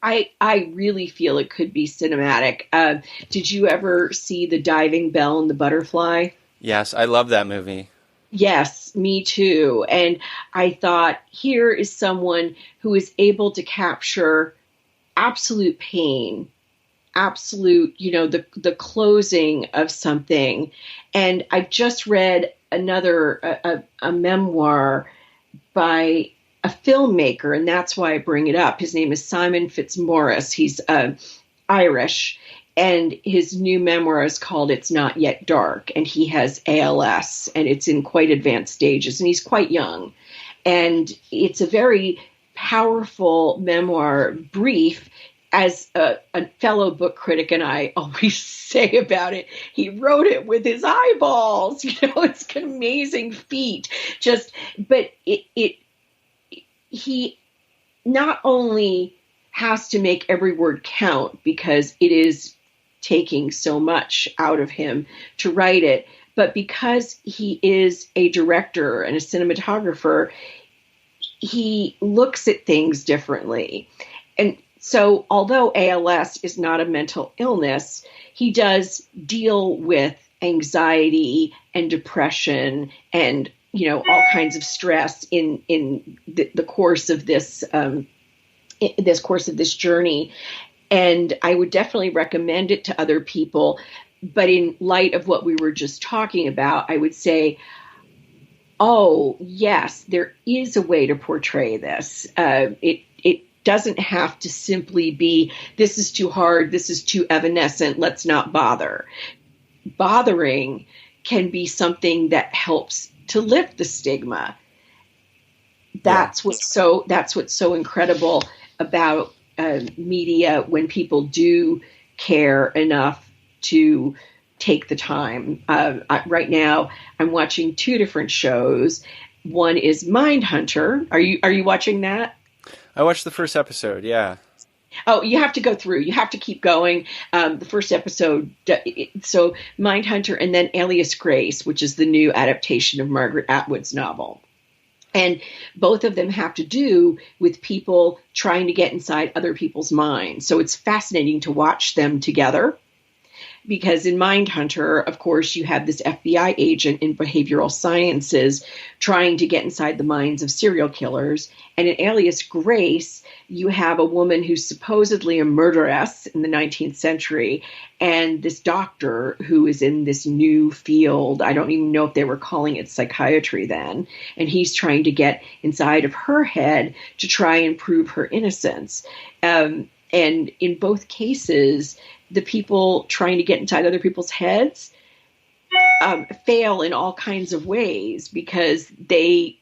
I really feel it could be cinematic. Did you ever see The Diving Bell and the Butterfly? Yes, I love that movie. Yes, me too. And I thought, here is someone who is able to capture absolute pain, absolute, the closing of something. And I just read another a memoir by a filmmaker, and that's why I bring it up. His name is Simon Fitzmaurice. He's Irish, and his new memoir is called It's Not Yet Dark, and he has ALS, and it's in quite advanced stages, and he's quite young. And it's a very powerful memoir, brief, as a fellow book critic and I always say about it, he wrote it with his eyeballs. It's an amazing feat. But he not only has to make every word count because it is taking so much out of him to write it, but because he is a director and a cinematographer, he looks at things differently. And so although ALS is not a mental illness, he does deal with anxiety and depression and, all kinds of stress in the course of this journey. And I would definitely recommend it to other people. But in light of what we were just talking about, I would say, oh, yes, there is a way to portray this. It doesn't have to simply be, this is too hard, this is too evanescent, let's not bother. Bothering can be something that helps to lift the stigma. That's what's so incredible about media, when people do care enough to take the time. Right now, I'm watching two different shows. One is Mindhunter. Are you watching that? I watched the first episode, yeah. Oh, you have to go through. You have to keep going. The first episode, so Mindhunter, and then Alias Grace, which is the new adaptation of Margaret Atwood's novel. And both of them have to do with people trying to get inside other people's minds. So it's fascinating to watch them together. Because in Mindhunter, of course, you have this FBI agent in behavioral sciences trying to get inside the minds of serial killers. And in Alias Grace, you have a woman who's supposedly a murderess in the 19th century, and this doctor who is in this new field. I don't even know if they were calling it psychiatry then. And he's trying to get inside of her head to try and prove her innocence. And in both cases, the people trying to get inside other people's heads fail in all kinds of ways because they,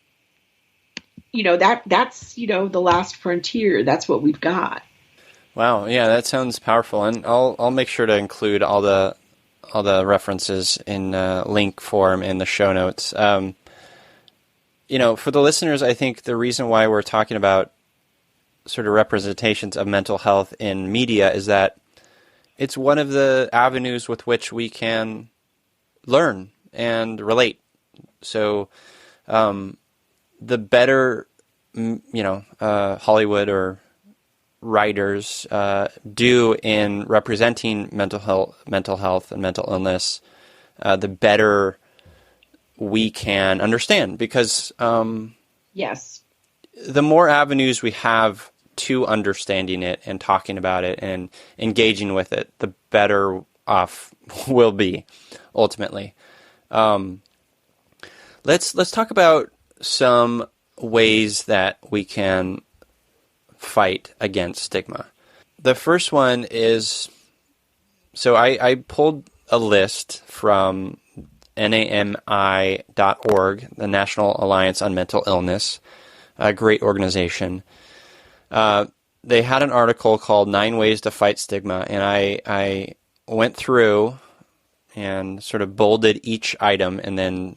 that's the last frontier. That's what we've got. Wow, yeah, that sounds powerful, and I'll make sure to include all the references in link form in the show notes. For the listeners, I think the reason why we're talking about sort of representations of mental health in media is that it's one of the avenues with which we can learn and relate. So the better, Hollywood or writers do in representing mental health and mental illness, the better we can understand. Because yes, the more avenues we have to understanding it and talking about it and engaging with it, the better off we'll be ultimately. Let's talk about some ways that we can fight against stigma. The first one is, so I pulled a list from NAMI.org, the National Alliance on Mental Illness, a great organization. They had an article called 9 Ways to Fight Stigma, and I went through and sort of bolded each item and then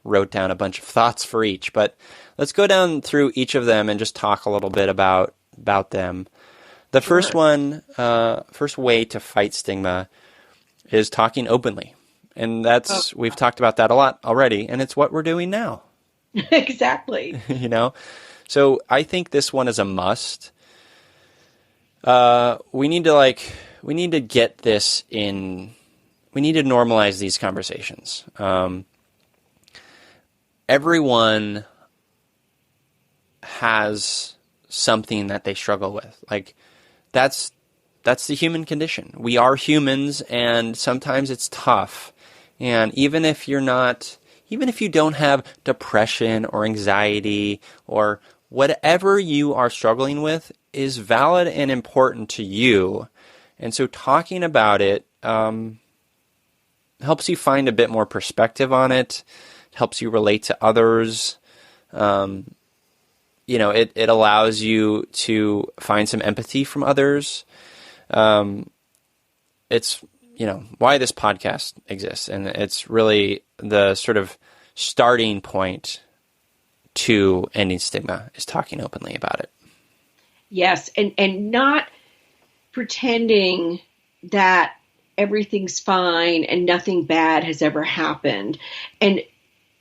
wrote down a bunch of thoughts for each. But let's go down through each of them and just talk a little bit about them. The first one, first way to fight stigma is talking openly. And we've talked about that a lot already, and it's what we're doing now. Exactly. So I think this one is a must. We need to get this in. We need to normalize these conversations. Everyone has something that they struggle with. Like that's the human condition. We are humans, and sometimes it's tough. And even if you're not even if you don't have depression or anxiety or whatever you are struggling with is valid and important to you. And so talking about it helps you find a bit more perspective on it, helps you relate to others. It allows you to find some empathy from others. It's, why this podcast exists. And it's really the sort of starting point to ending stigma is talking openly about it. Yes. And not pretending that everything's fine and nothing bad has ever happened. And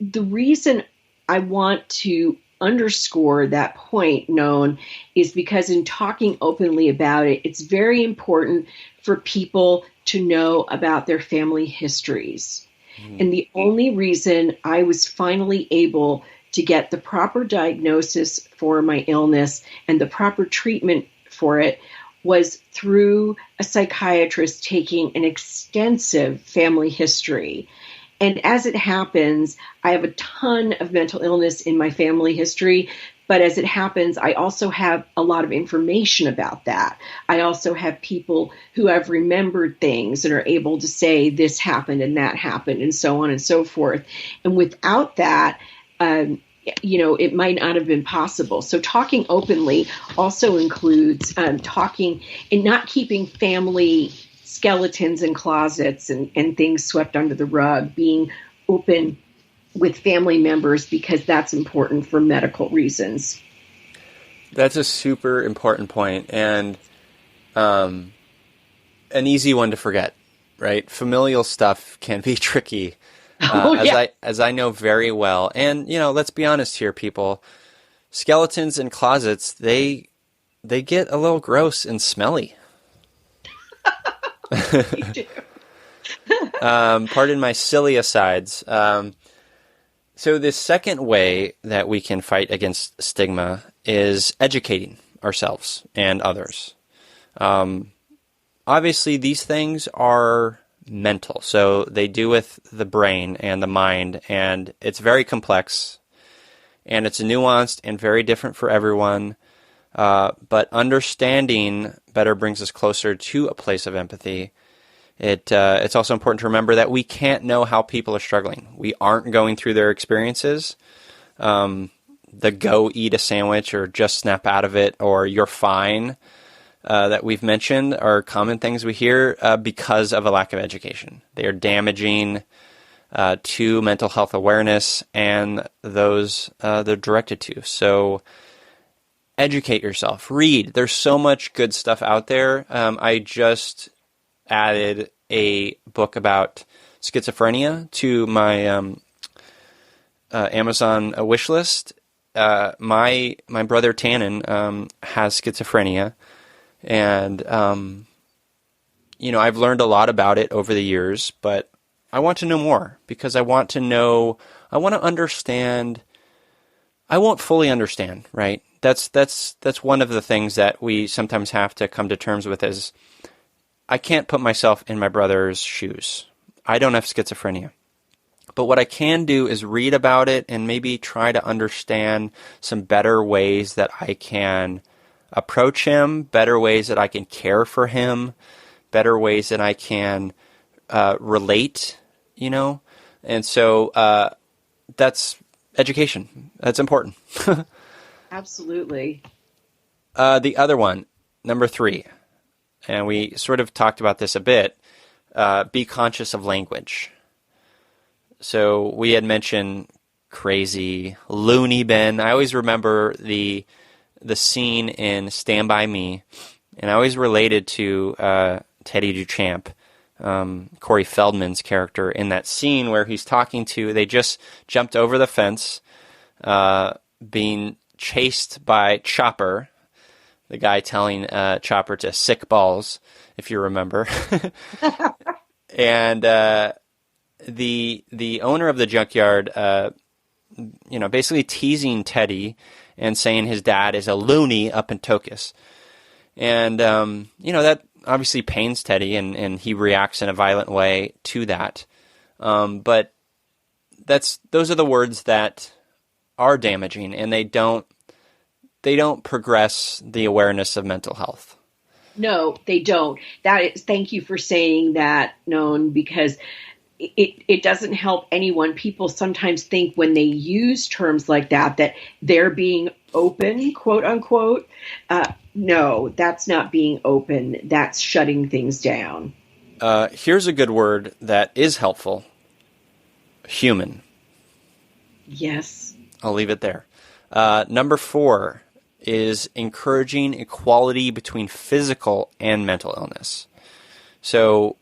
the reason I want to underscore that point, Noan, is because in talking openly about it, it's very important for people to know about their family histories. And the only reason I was finally able to get the proper diagnosis for my illness and the proper treatment for it was through a psychiatrist taking an extensive family history. And as it happens, I have a ton of mental illness in my family history. But as it happens, I also have a lot of information about that. I also have people who have remembered things and are able to say this happened and that happened and so on and so forth. And without that, it might not have been possible. So talking openly also includes talking and not keeping family skeletons in closets and things swept under the rug, being open with family members because that's important for medical reasons. That's a super important point and an easy one to forget, right? Familial stuff can be tricky, as I know very well. And, let's be honest here, people. Skeletons in closets, they get a little gross and smelly. Pardon my silly asides. So the second way that we can fight against stigma is educating ourselves and others. Obviously, these things are mental, so they do with the brain and the mind, and it's very complex, and it's nuanced and very different for everyone. But understanding better brings us closer to a place of empathy. It's also important to remember that we can't know how people are struggling. We aren't going through their experiences. The go eat a sandwich or just snap out of it or you're fine that we've mentioned are common things we hear because of a lack of education. They are damaging to mental health awareness and those they're directed to. So educate yourself. Read. There's so much good stuff out there. I just added a book about schizophrenia to my Amazon wish list. My brother Tannen has schizophrenia, and I've learned a lot about it over the years, but I want to know more because I want to understand. I won't fully understand, right? That's one of the things that we sometimes have to come to terms with is I can't put myself in my brother's shoes. I don't have schizophrenia. But what I can do is read about it and maybe try to understand some better ways that I can approach him, better ways that I can care for him, better ways that I can relate, And so that's education. That's important. Absolutely. The other one, number 3, and we sort of talked about this a bit, be conscious of language. So we had mentioned crazy, loony bin. I always remember the scene in Stand By Me, and I always related to Teddy Duchamp, Corey Feldman's character in that scene where he's talking to, they just jumped over the fence, being chased by Chopper, the guy telling Chopper to sick balls, if you remember. And the owner of the junkyard, basically teasing Teddy and saying his dad is a loony up in Tokus. And, that obviously pains Teddy, and he reacts in a violent way to that. But those are the words that are damaging, and they don't progress the awareness of mental health. No, they don't. Thank you for saying that, Noan, because it doesn't help anyone. People sometimes think when they use terms like that they're being open, quote unquote. No, that's not being open. That's shutting things down. Here's a good word that is helpful. Human. Yes. I'll leave it there. Number 4 is encouraging equality between physical and mental illness. So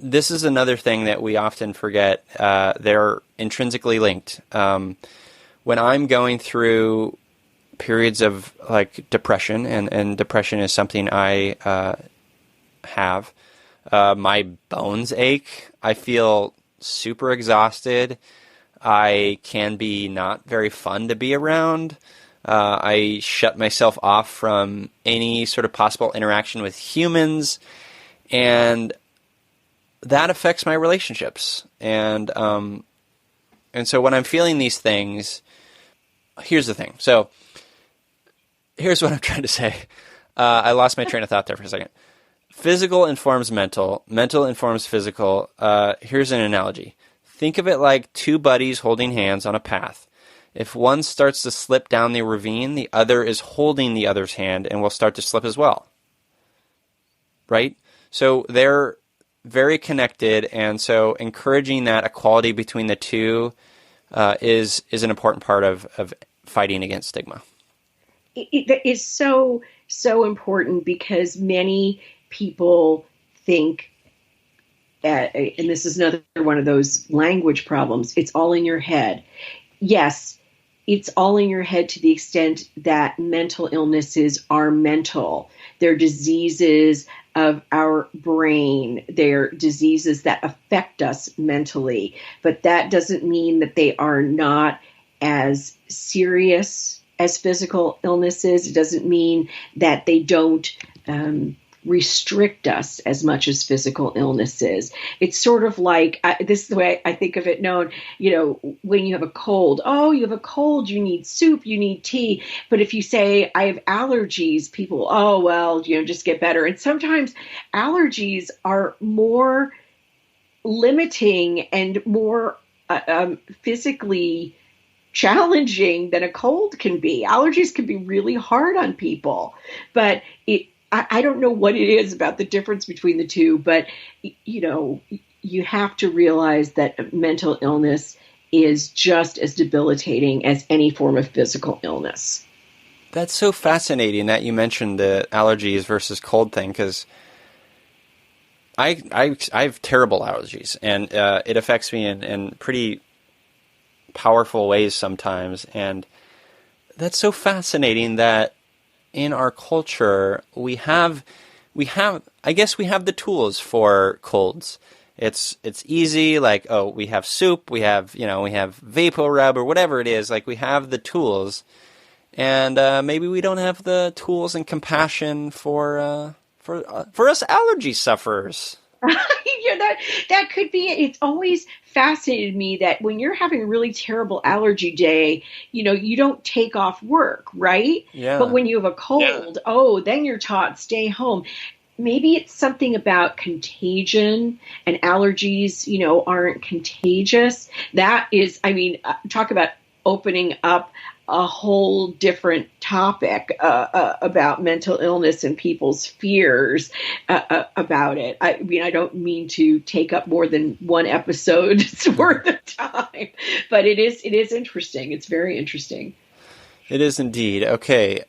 this is another thing that we often forget. They're intrinsically linked. When I'm going through periods of like depression, and depression is something I have, my bones ache. I feel super exhausted. I can be not very fun to be around. I shut myself off from any sort of possible interaction with humans, and that affects my relationships. And so when I'm feeling these things, here's the thing. So here's what I'm trying to say. I lost my train of thought there for a second. Physical informs mental. Mental informs physical. Here's an analogy. Think of it like two buddies holding hands on a path. If one starts to slip down the ravine, the other is holding the other's hand and will start to slip as well. Right? So they're very connected, and so encouraging that equality between the two is an important part of fighting against stigma. It is so important, because many people think, and this is another one of those language problems, it's all in your head. Yes, it's all in your head to the extent that mental illnesses are mental. They're diseases of our brain. They're diseases that affect us mentally. But that doesn't mean that they are not as serious as physical illnesses. It doesn't mean that they don't restrict us as much as physical illnesses. It's sort of like, this is the way I think of it, Known, when you have a cold, you have a cold, you need soup, you need tea. But if you say, I have allergies, people, just get better. And sometimes allergies are more limiting and more physically challenging than a cold can be. Allergies can be really hard on people, but I don't know what it is about the difference between the two, but, you have to realize that mental illness is just as debilitating as any form of physical illness. That's so fascinating that you mentioned the allergies versus cold thing, because I have terrible allergies, and it affects me in pretty powerful ways sometimes. And that's so fascinating that in our culture, we have the tools for colds. It's easy, like, we have soup, we have Vapor Rub or whatever it is, like we have the tools, and maybe we don't have the tools and compassion for us allergy sufferers. That could be it. It's always fascinated me that when you're having a really terrible allergy day, you don't take off work, right? Yeah. But when you have a cold, then you're taught stay home. Maybe it's something about contagion, and allergies, aren't contagious. That is, talk about opening up a whole different topic about mental illness and people's fears about it. I don't mean to take up more than one episode's worth of time, but it is interesting. It's very interesting. It is indeed. Okay.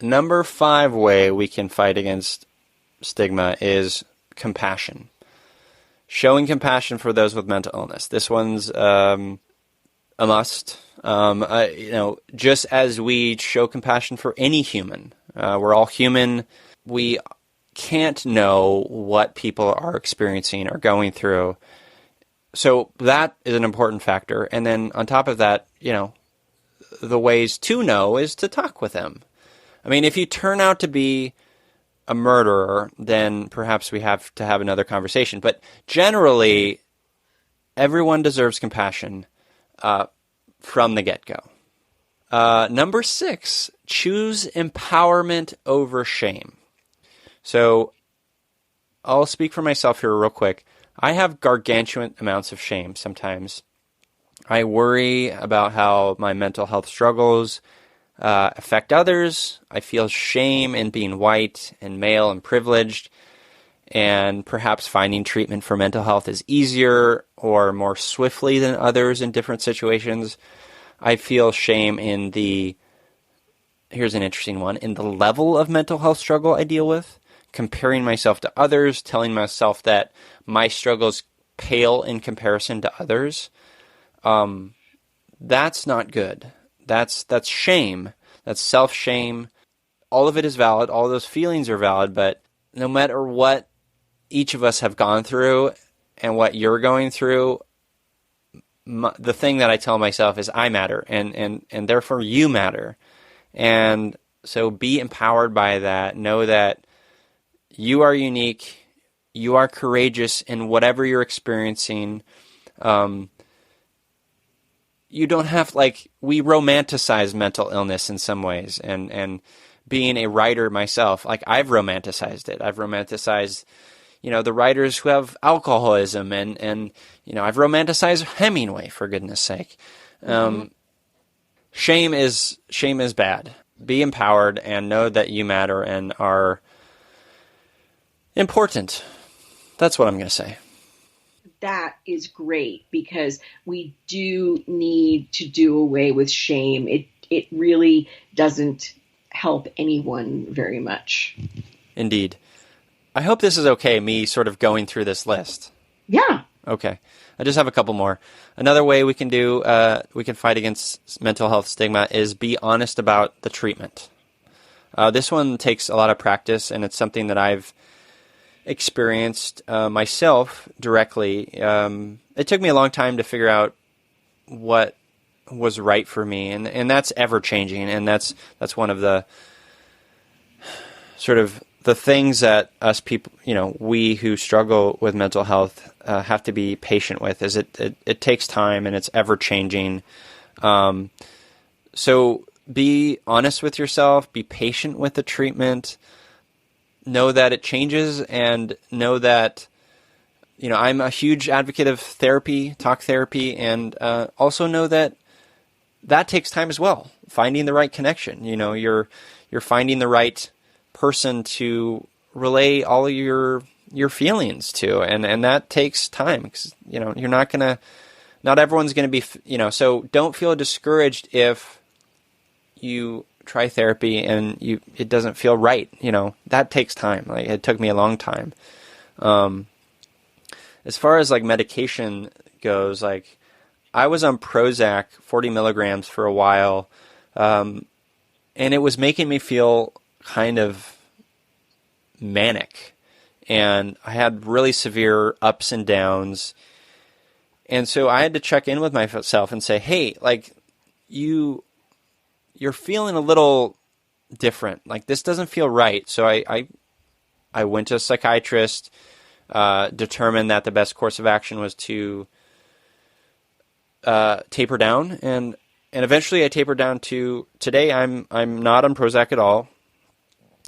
Number 5 way we can fight against stigma is compassion. Showing compassion for those with mental illness. This one's a must. Just as we show compassion for any human, we're all human. We can't know what people are experiencing or going through. So that is an important factor. And then on top of that, the ways to know is to talk with them. If you turn out to be a murderer, then perhaps we have to have another conversation. But generally, everyone deserves compassion from the get-go. Number 6, choose empowerment over shame. So I'll speak for myself here real quick. I have gargantuan amounts of shame sometimes. I worry about how my mental health struggles affect others. I feel shame in being white and male and privileged, and perhaps finding treatment for mental health is easier or more swiftly than others in different situations. I feel shame in here's an interesting one, in the level of mental health struggle I deal with, comparing myself to others, telling myself that my struggles pale in comparison to others. That's not good. That's shame. That's self-shame. All of it is valid. All those feelings are valid, but no matter what each of us have gone through and what you're going through, the thing that I tell myself is I matter, and therefore you matter. And so be empowered by that. Know that you are unique. You are courageous in whatever you're experiencing. You don't have, we romanticize mental illness in some ways. And being a writer myself, I've romanticized it. I've romanticized, the writers who have alcoholism, and I've romanticized Hemingway, for goodness sake. Shame is bad. Be empowered and know that you matter and are important. That's what I'm going to say. That is great, because we do need to do away with shame. It really doesn't help anyone very much. Indeed. I hope this is okay, me sort of going through this list. Yeah. Okay. I just have a couple more. Another way we can fight against mental health stigma is be honest about the treatment. This one takes a lot of practice, and it's something that I've experienced myself directly. It took me a long time to figure out what was right for me, and that's ever changing, and that's one of the sort of the things that us people, we who struggle with mental health have to be patient with. Is it takes time, and it's ever changing. So be honest with yourself, be patient with the treatment. Know that it changes, and know that, I'm a huge advocate of therapy, talk therapy, and also know that takes time as well. Finding the right connection, you're finding the right person to relay all of your feelings to, and that takes time, because not everyone's gonna be, so don't feel discouraged if you try therapy and it doesn't feel right. That takes time. It took me a long time. As far as medication goes, I was on Prozac 40 milligrams for a while, and it was making me feel kind of manic, and I had really severe ups and downs, and so I had to check in with myself and say, hey, you're feeling a little different. This doesn't feel right. So I went to a psychiatrist, determined that the best course of action was to taper down, and eventually I tapered down to today. I'm not on Prozac at all.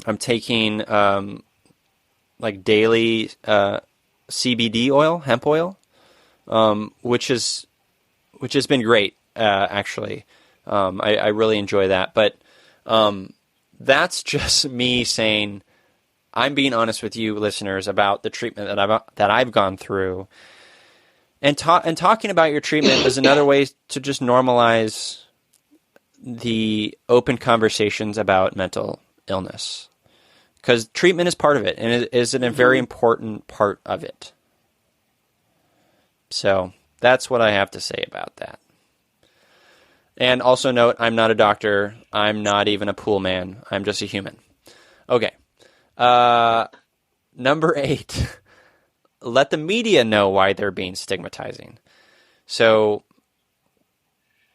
I'm taking daily CBD oil, hemp oil, which has been great actually. I really enjoy that, but that's just me saying, I'm being honest with you, listeners, about the treatment that I've gone through, and talking about your treatment is another way to just normalize the open conversations about mental illness, because treatment is part of it, and it is a very important part of it. So that's what I have to say about that. And also note, I'm not a doctor. I'm not even a pool man. I'm just a human. Okay. Number 8, let the media know why they're being stigmatizing. So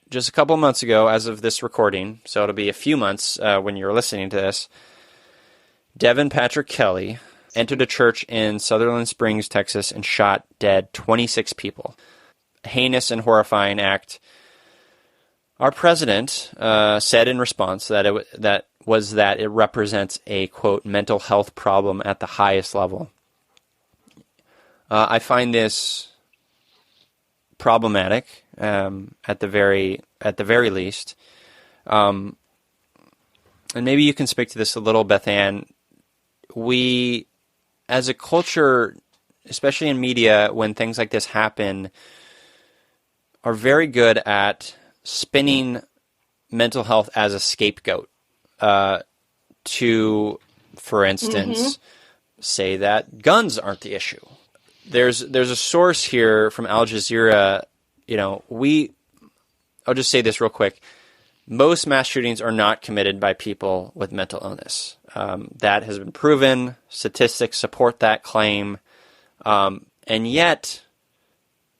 just a couple months ago, as of this recording, so it'll be a few months when you're listening to this, Devin Patrick Kelly entered a church in Sutherland Springs, Texas, and shot dead 26 people. heinous and horrifying act, our president said in response that it represents a, quote, mental health problem at the highest level. I find this problematic at the very least. And maybe you can speak to this a little, Bethanne. We, as a culture, especially in media, when things like this happen, are very good at spinning mental health as a scapegoat to, for instance, say that guns aren't the issue. There's a source here from Al Jazeera. I'll just say this real quick. Most mass shootings are not committed by people with mental illness. That has been proven. Statistics support that claim. And yet,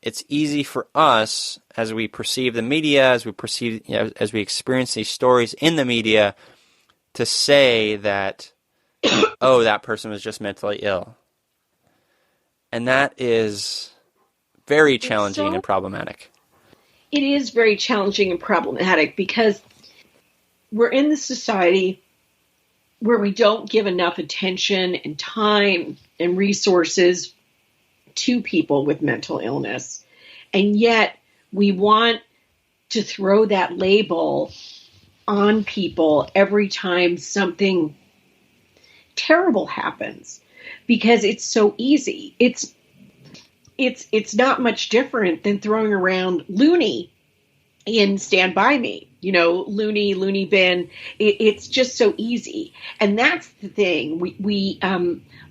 it's easy for us, as we perceive the media, as we experience these stories in the media, to say that, oh, that person was just mentally ill. And that is very challenging and problematic. It is very challenging and problematic because we're in the society where we don't give enough attention and time and resources to people with mental illness. And yet we want to throw that label on people every time something terrible happens because it's so easy. It's not much different than throwing around loony in Stand By Me, loony bin. It's just so easy. And that's the thing. We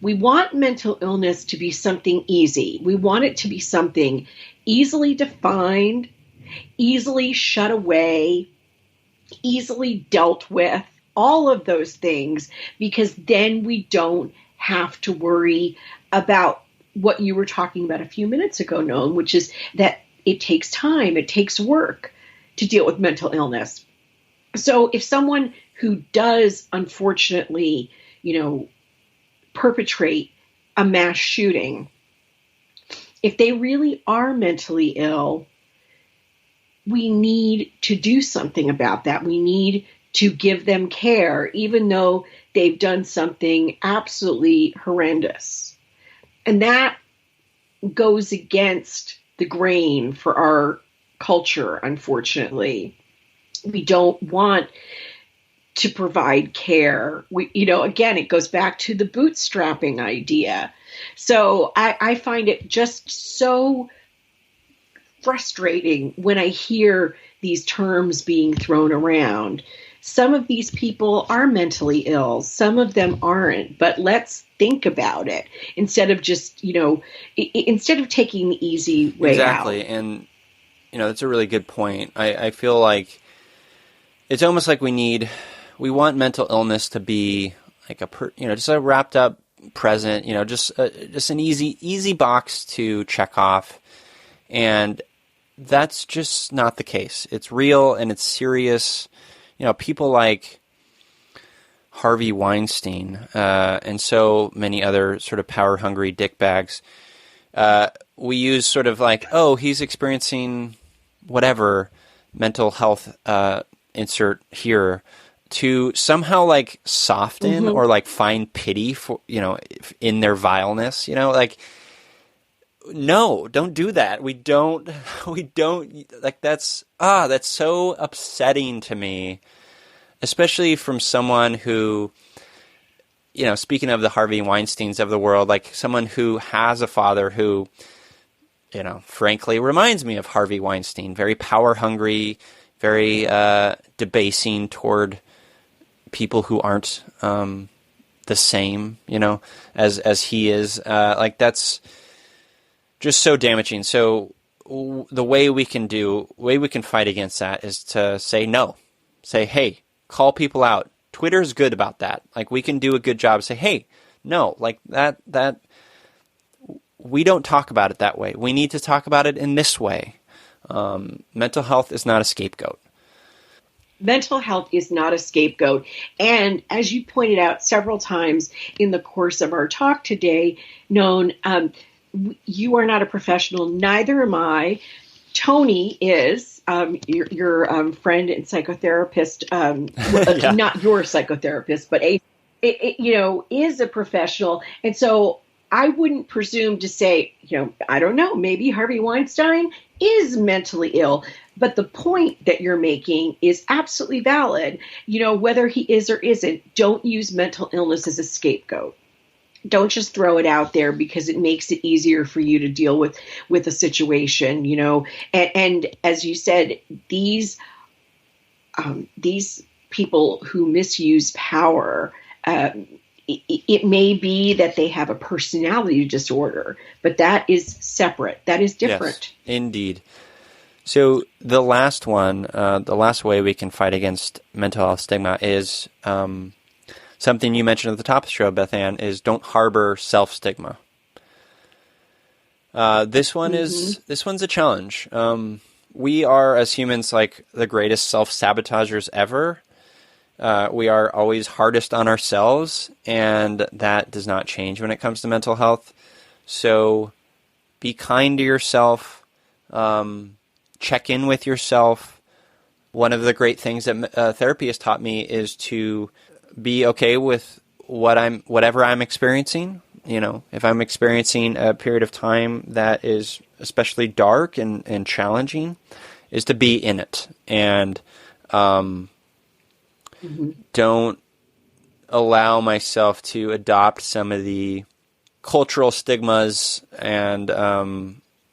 want mental illness to be something easy. We want it to be something easily defined, easily shut away, easily dealt with, all of those things, because then we don't have to worry about what you were talking about a few minutes ago, Noam, which is that it takes time, it takes work to deal with mental illness. So if someone who does, unfortunately, perpetrate a mass shooting, if they really are mentally ill, we need to do something about that. We need to give them care, even though they've done something absolutely horrendous. And that goes against the grain for our culture, unfortunately. We don't want to provide care. Again, it goes back to the bootstrapping idea. So I find it just so frustrating when I hear these terms being thrown around. Some of these people are mentally ill. Some of them aren't. But let's think about it instead of just, instead of taking the easy way exactly. out. And, that's a really good point. I feel like it's almost like we want mental illness to be like just a wrapped up present, just an easy box to check off. And that's just not the case. It's real and it's serious. People like Harvey Weinstein and so many other sort of power-hungry dickbags, we use sort of like, oh, he's experiencing whatever mental health insert here to somehow like soften or like find pity for, in their vileness, no, don't do that. We don't like that's so upsetting to me, especially from someone who, speaking of the Harvey Weinsteins of the world, like someone who has a father who, frankly reminds me of Harvey Weinstein, very power hungry, very debasing toward people who aren't the same, as he is. Like that's just so damaging. So the way we can fight against that is to say no. Say, hey, call people out. Twitter is good about that. Like we can do a good job. Say, hey, no, like that we don't talk about it that way. We need to talk about it in this way. Mental health is not a scapegoat. Mental health is not a scapegoat. And as you pointed out several times in the course of our talk today, you are not a professional, neither am I. Tony is your friend and psychotherapist, Yeah. not your psychotherapist, but is a professional. And so I wouldn't presume to say, I don't know, maybe Harvey Weinstein is mentally ill. But the point that you're making is absolutely valid. Whether he is or isn't, don't use mental illness as a scapegoat. Don't just throw it out there because it makes it easier for you to deal with a situation, and as you said, these people who misuse power, it may be that they have a personality disorder, but that is separate. That is different. Yes, indeed. So the last one, the last way we can fight against mental health stigma is something you mentioned at the top of the show, Bethanne, is don't harbor self-stigma. This one's a challenge. We are, as humans, like the greatest self-sabotagers ever. We are always hardest on ourselves, and that does not change when it comes to mental health. So be kind to yourself. Check in with yourself. One of the great things that therapy has taught me is to be okay with whatever I'm experiencing. If I'm experiencing a period of time that is especially dark and challenging, is to be in it and don't allow myself to adopt some of the cultural stigmas and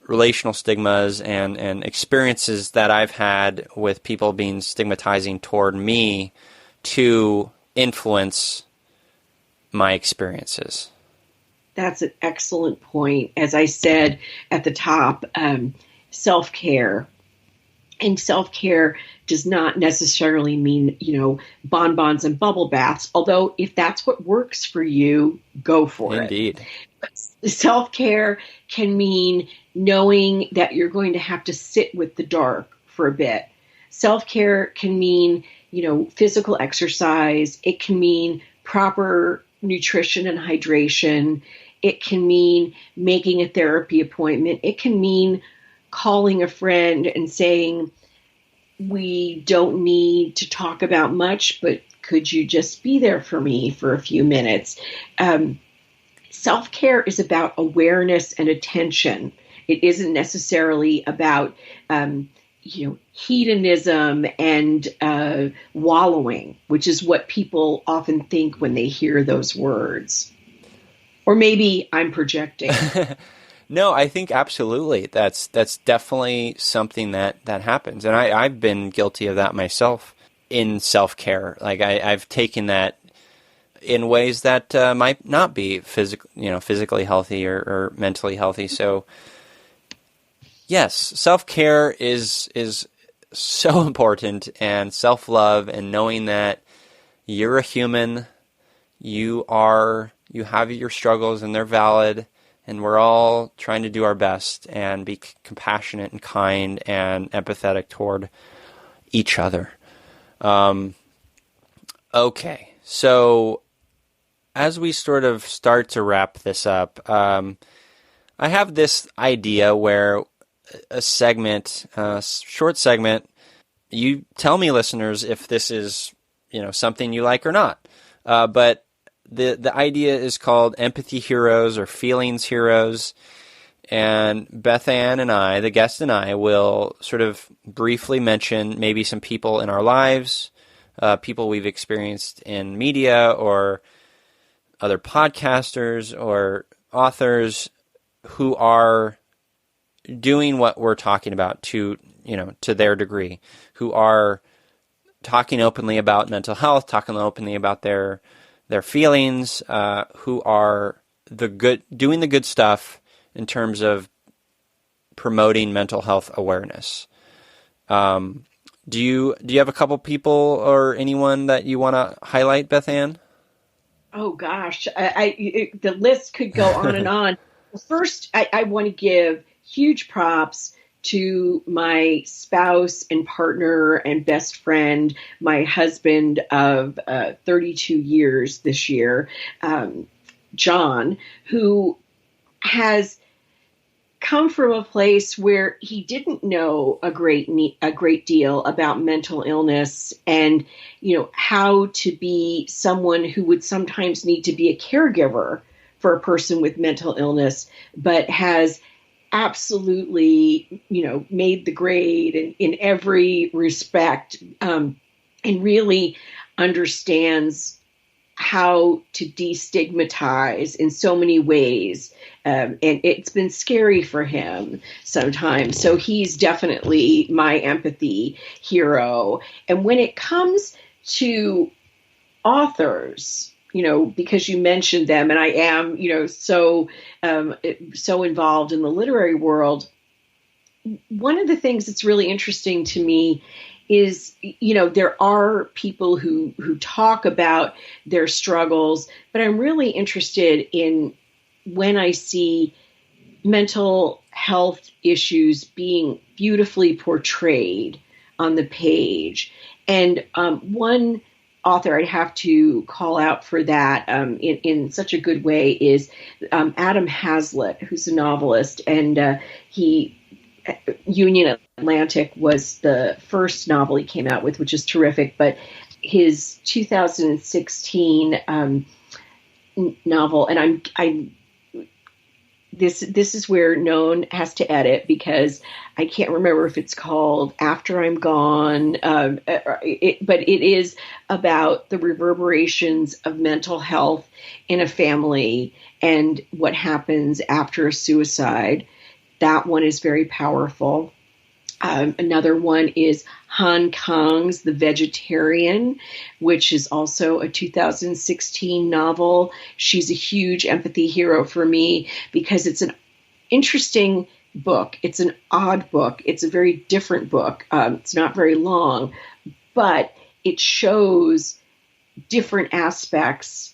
relational stigmas and experiences that I've had with people being stigmatizing toward me to influence my experiences. That's an excellent point. As I said at the top, self-care. And self-care does not necessarily mean, bonbons and bubble baths. Although if that's what works for you, go for it. Indeed. Self-care can mean knowing that you're going to have to sit with the dark for a bit. Self-care can mean, physical exercise. It can mean proper nutrition and hydration. It can mean making a therapy appointment. It can mean calling a friend and saying, we don't need to talk about much, but could you just be there for me for a few minutes? Self-care is about awareness and attention. It isn't necessarily about, hedonism and wallowing, which is what people often think when they hear those words. Or maybe I'm projecting. No, I think absolutely. That's definitely something that happens. And I've been guilty of that myself in self-care. Like I've taken that in ways that might not be physically healthy or mentally healthy. So yes, self-care is so important, and self-love and knowing that you're a human, you have your struggles and they're valid, and we're all trying to do our best and be compassionate and kind and empathetic toward each other. Okay, so as we sort of start to wrap this up, I have this idea where a segment, short segment, you tell me, listeners, if this is, something you like or not. But the idea is called Empathy Heroes or Feelings Heroes. And Bethanne and I, the guest and I, will sort of briefly mention maybe some people in our lives, people we've experienced in media or other podcasters or authors who are doing what we're talking about to their degree, who are talking openly about mental health, talking openly about their feelings, who are doing the good stuff in terms of promoting mental health awareness. Do you have a couple people or anyone that you want to highlight, Bethanne? Oh gosh, the list could go on and on. First, I want to give huge props to my spouse and partner and best friend, my husband of 32 years this year, John, who has come from a place where he didn't know a great deal about mental illness and, how to be someone who would sometimes need to be a caregiver for a person with mental illness, but has absolutely, made the grade in every respect, and really understands how to destigmatize in so many ways. And it's been scary for him sometimes. So he's definitely my empathy hero. And when it comes to authors, because you mentioned them, and I am, so involved in the literary world, one of the things that's really interesting to me is, there are people who talk about their struggles, but I'm really interested in when I see mental health issues being beautifully portrayed on the page. And one author I'd have to call out for that in such a good way is Adam Hazlitt, who's a novelist, and Union Atlantic was the first novel he came out with, which is terrific. But his 2016 novel, and this is where Known has to edit because I can't remember if it's called After I'm Gone, but it is about the reverberations of mental health in a family and what happens after a suicide. That one is very powerful. Another one is Han Kang's The Vegetarian, which is also a 2016 novel. She's a huge empathy hero for me because it's an interesting book. It's an odd book. It's a very different book. It's not very long, but it shows different aspects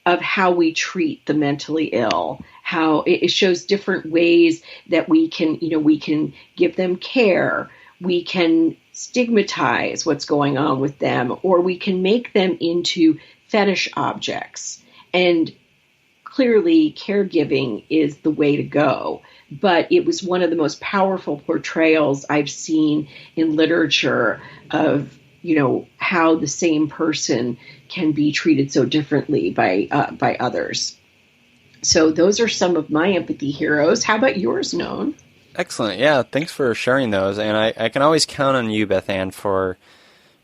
of how we treat the mentally ill, how it shows different ways that we can give them care, we can stigmatize what's going on with them, or we can make them into fetish objects. And clearly caregiving is the way to go. But it was one of the most powerful portrayals I've seen in literature of how the same person can be treated so differently by others. So those are some of my empathy heroes. How about yours, Known? Excellent. Yeah, thanks for sharing those. And I can always count on you, Bethanne, for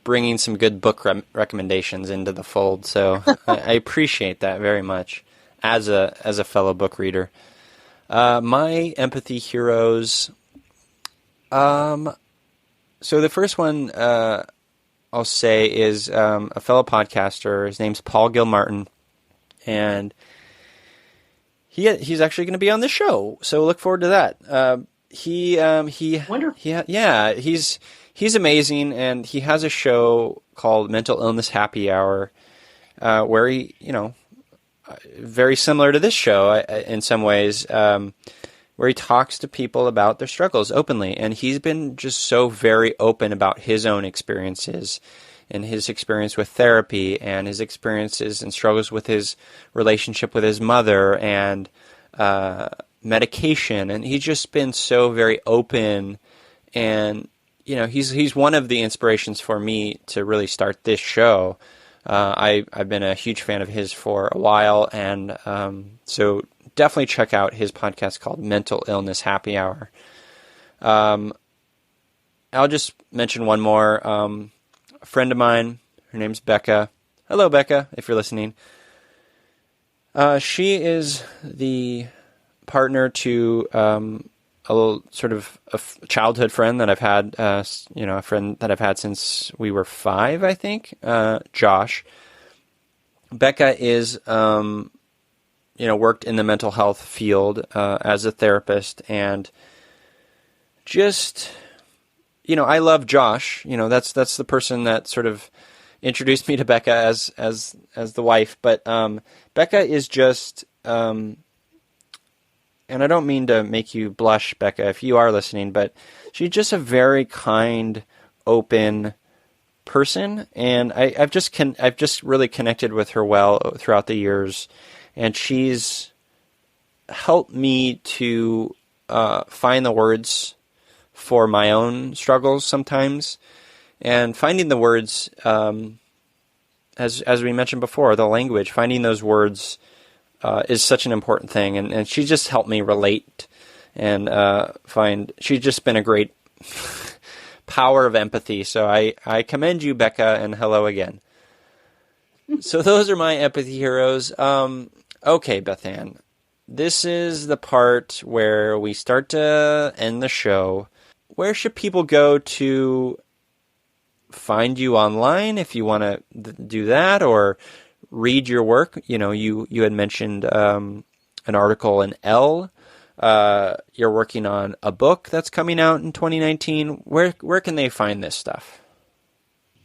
bringing some good book recommendations into the fold. So I appreciate that very much as a fellow book reader. My empathy heroes. So the first one I'll say is a fellow podcaster. His name's Paul Gilmartin, and he's actually going to be on the show. So look forward to that. Wonderful. He's amazing, and he has a show called Mental Illness Happy Hour, where he, very similar to this show in some ways, where he talks to people about their struggles openly. And he's been just so very open about his own experiences and his experience with therapy and his experiences and struggles with his relationship with his mother and medication. And he's just been so very open. And, he's one of the inspirations for me to really start this show. I've been a huge fan of his for a while. And so definitely check out his podcast called Mental Illness Happy Hour. I'll just mention one more. A friend of mine, her name's Becca. Hello, Becca, if you're listening. She is the partner to a little sort of a childhood friend that I've had, a friend that I've had since we were 5, I think, Josh. Becca is worked in the mental health field as a therapist, and just, I love Josh. That's the person that sort of introduced me to Becca as the wife. But Becca is just, and I don't mean to make you blush, Becca, if you are listening, but she's just a very kind, open person, and I've just really connected with her well throughout the years. And she's helped me to find the words for my own struggles sometimes. And finding the words, as we mentioned before, the language, finding those words is such an important thing. And she just helped me relate and she's just been a great power of empathy. So I commend you, Becca, and hello again. So those are my empathy heroes. Okay, Bethanne, this is the part where we start to end the show. Where should people go to find you online if you want to do that, or read your work? You had mentioned an article in Elle. You're working on a book that's coming out in 2019. Where can they find this stuff?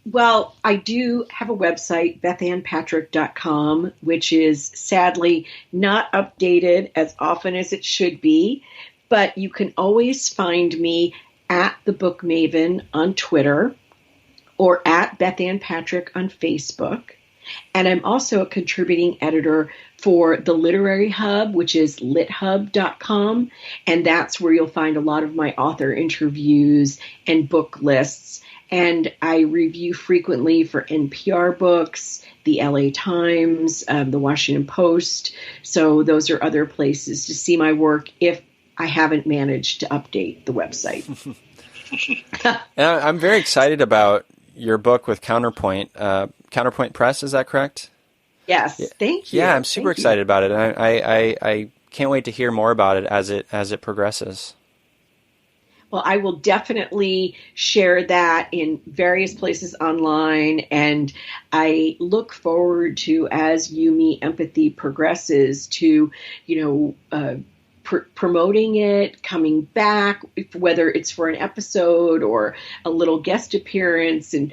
Well, I do have a website, bethannepatrick.com, which is sadly not updated as often as it should be, but you can always find me at The Book Maven on Twitter or at Bethanne Patrick on Facebook. And I'm also a contributing editor for the Literary Hub, which is lithub.com. And that's where you'll find a lot of my author interviews and book lists. And I review frequently for NPR Books, the LA Times, the Washington Post. So those are other places to see my work if I haven't managed to update the website. And I'm very excited about your book with Counterpoint. Counterpoint Press, is that correct? Yes, thank you. Yeah, I'm super excited about it. And I can't wait to hear more about it as it progresses. Well, I will definitely share that in various places online, and I look forward to, as You Me Empathy progresses, to promoting it, coming back, whether it's for an episode or a little guest appearance, and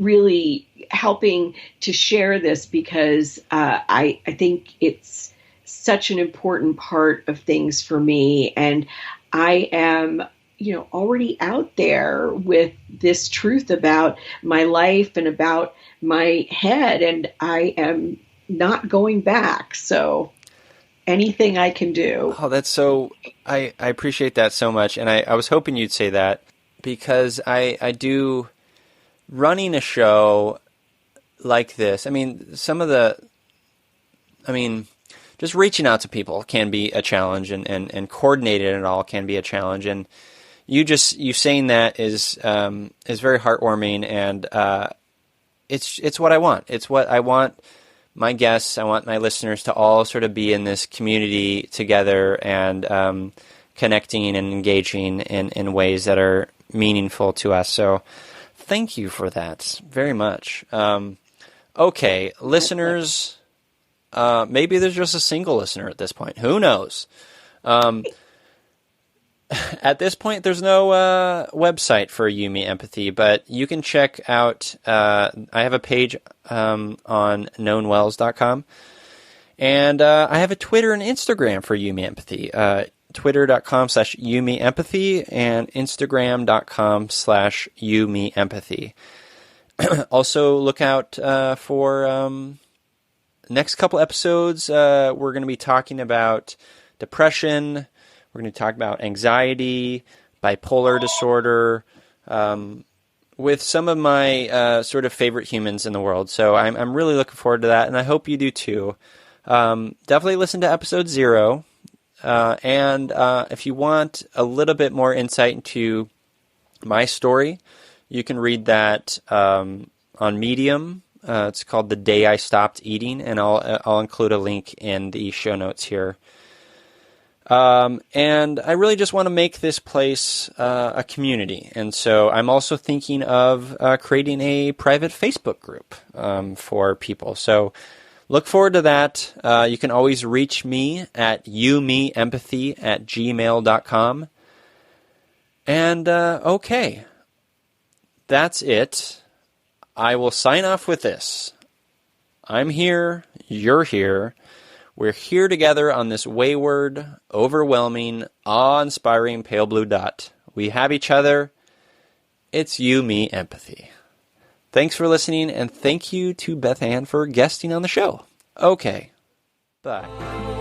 really helping to share this, because I think it's such an important part of things for me, and I am already out there with this truth about my life and about my head, and I am not going back. So anything I can do. Oh, that's so, I appreciate that so much. And I was hoping you'd say that, because I do, running a show like this, just reaching out to people can be a challenge, and coordinating it all can be a challenge. And you saying that is very heartwarming, and it's what I want. It's what I want my guests, I want my listeners to all sort of be in this community together and connecting and engaging in ways that are meaningful to us. So thank you for that very much. Okay, listeners, maybe there's just a single listener at this point. Who knows? At this point, there's no website for You Me Empathy, but you can check out, I have a page on knownwells.com, and I have a Twitter and Instagram for You Me Empathy, twitter.com/YouMeEmpathy and instagram.com/YouMeEmpathy. Also, look out for next couple episodes. We're going to be talking about depression. We're going to talk about anxiety, bipolar disorder, with some of my sort of favorite humans in the world. So I'm really looking forward to that, and I hope you do too. Definitely listen to episode 0. And if you want a little bit more insight into my story, you can read that on Medium. It's called The Day I Stopped Eating, and I'll include a link in the show notes here. And I really just want to make this place a community. And so I'm also thinking of creating a private Facebook group for people. So look forward to that. You can always reach me at youmeempathy@gmail.com. And okay, that's it. I will sign off with this. I'm here. You're here. We're here together on this wayward, overwhelming, awe-inspiring pale blue dot. We have each other. It's You, Me, Empathy. Thanks for listening, and thank you to Bethanne for guesting on the show. Okay. Bye.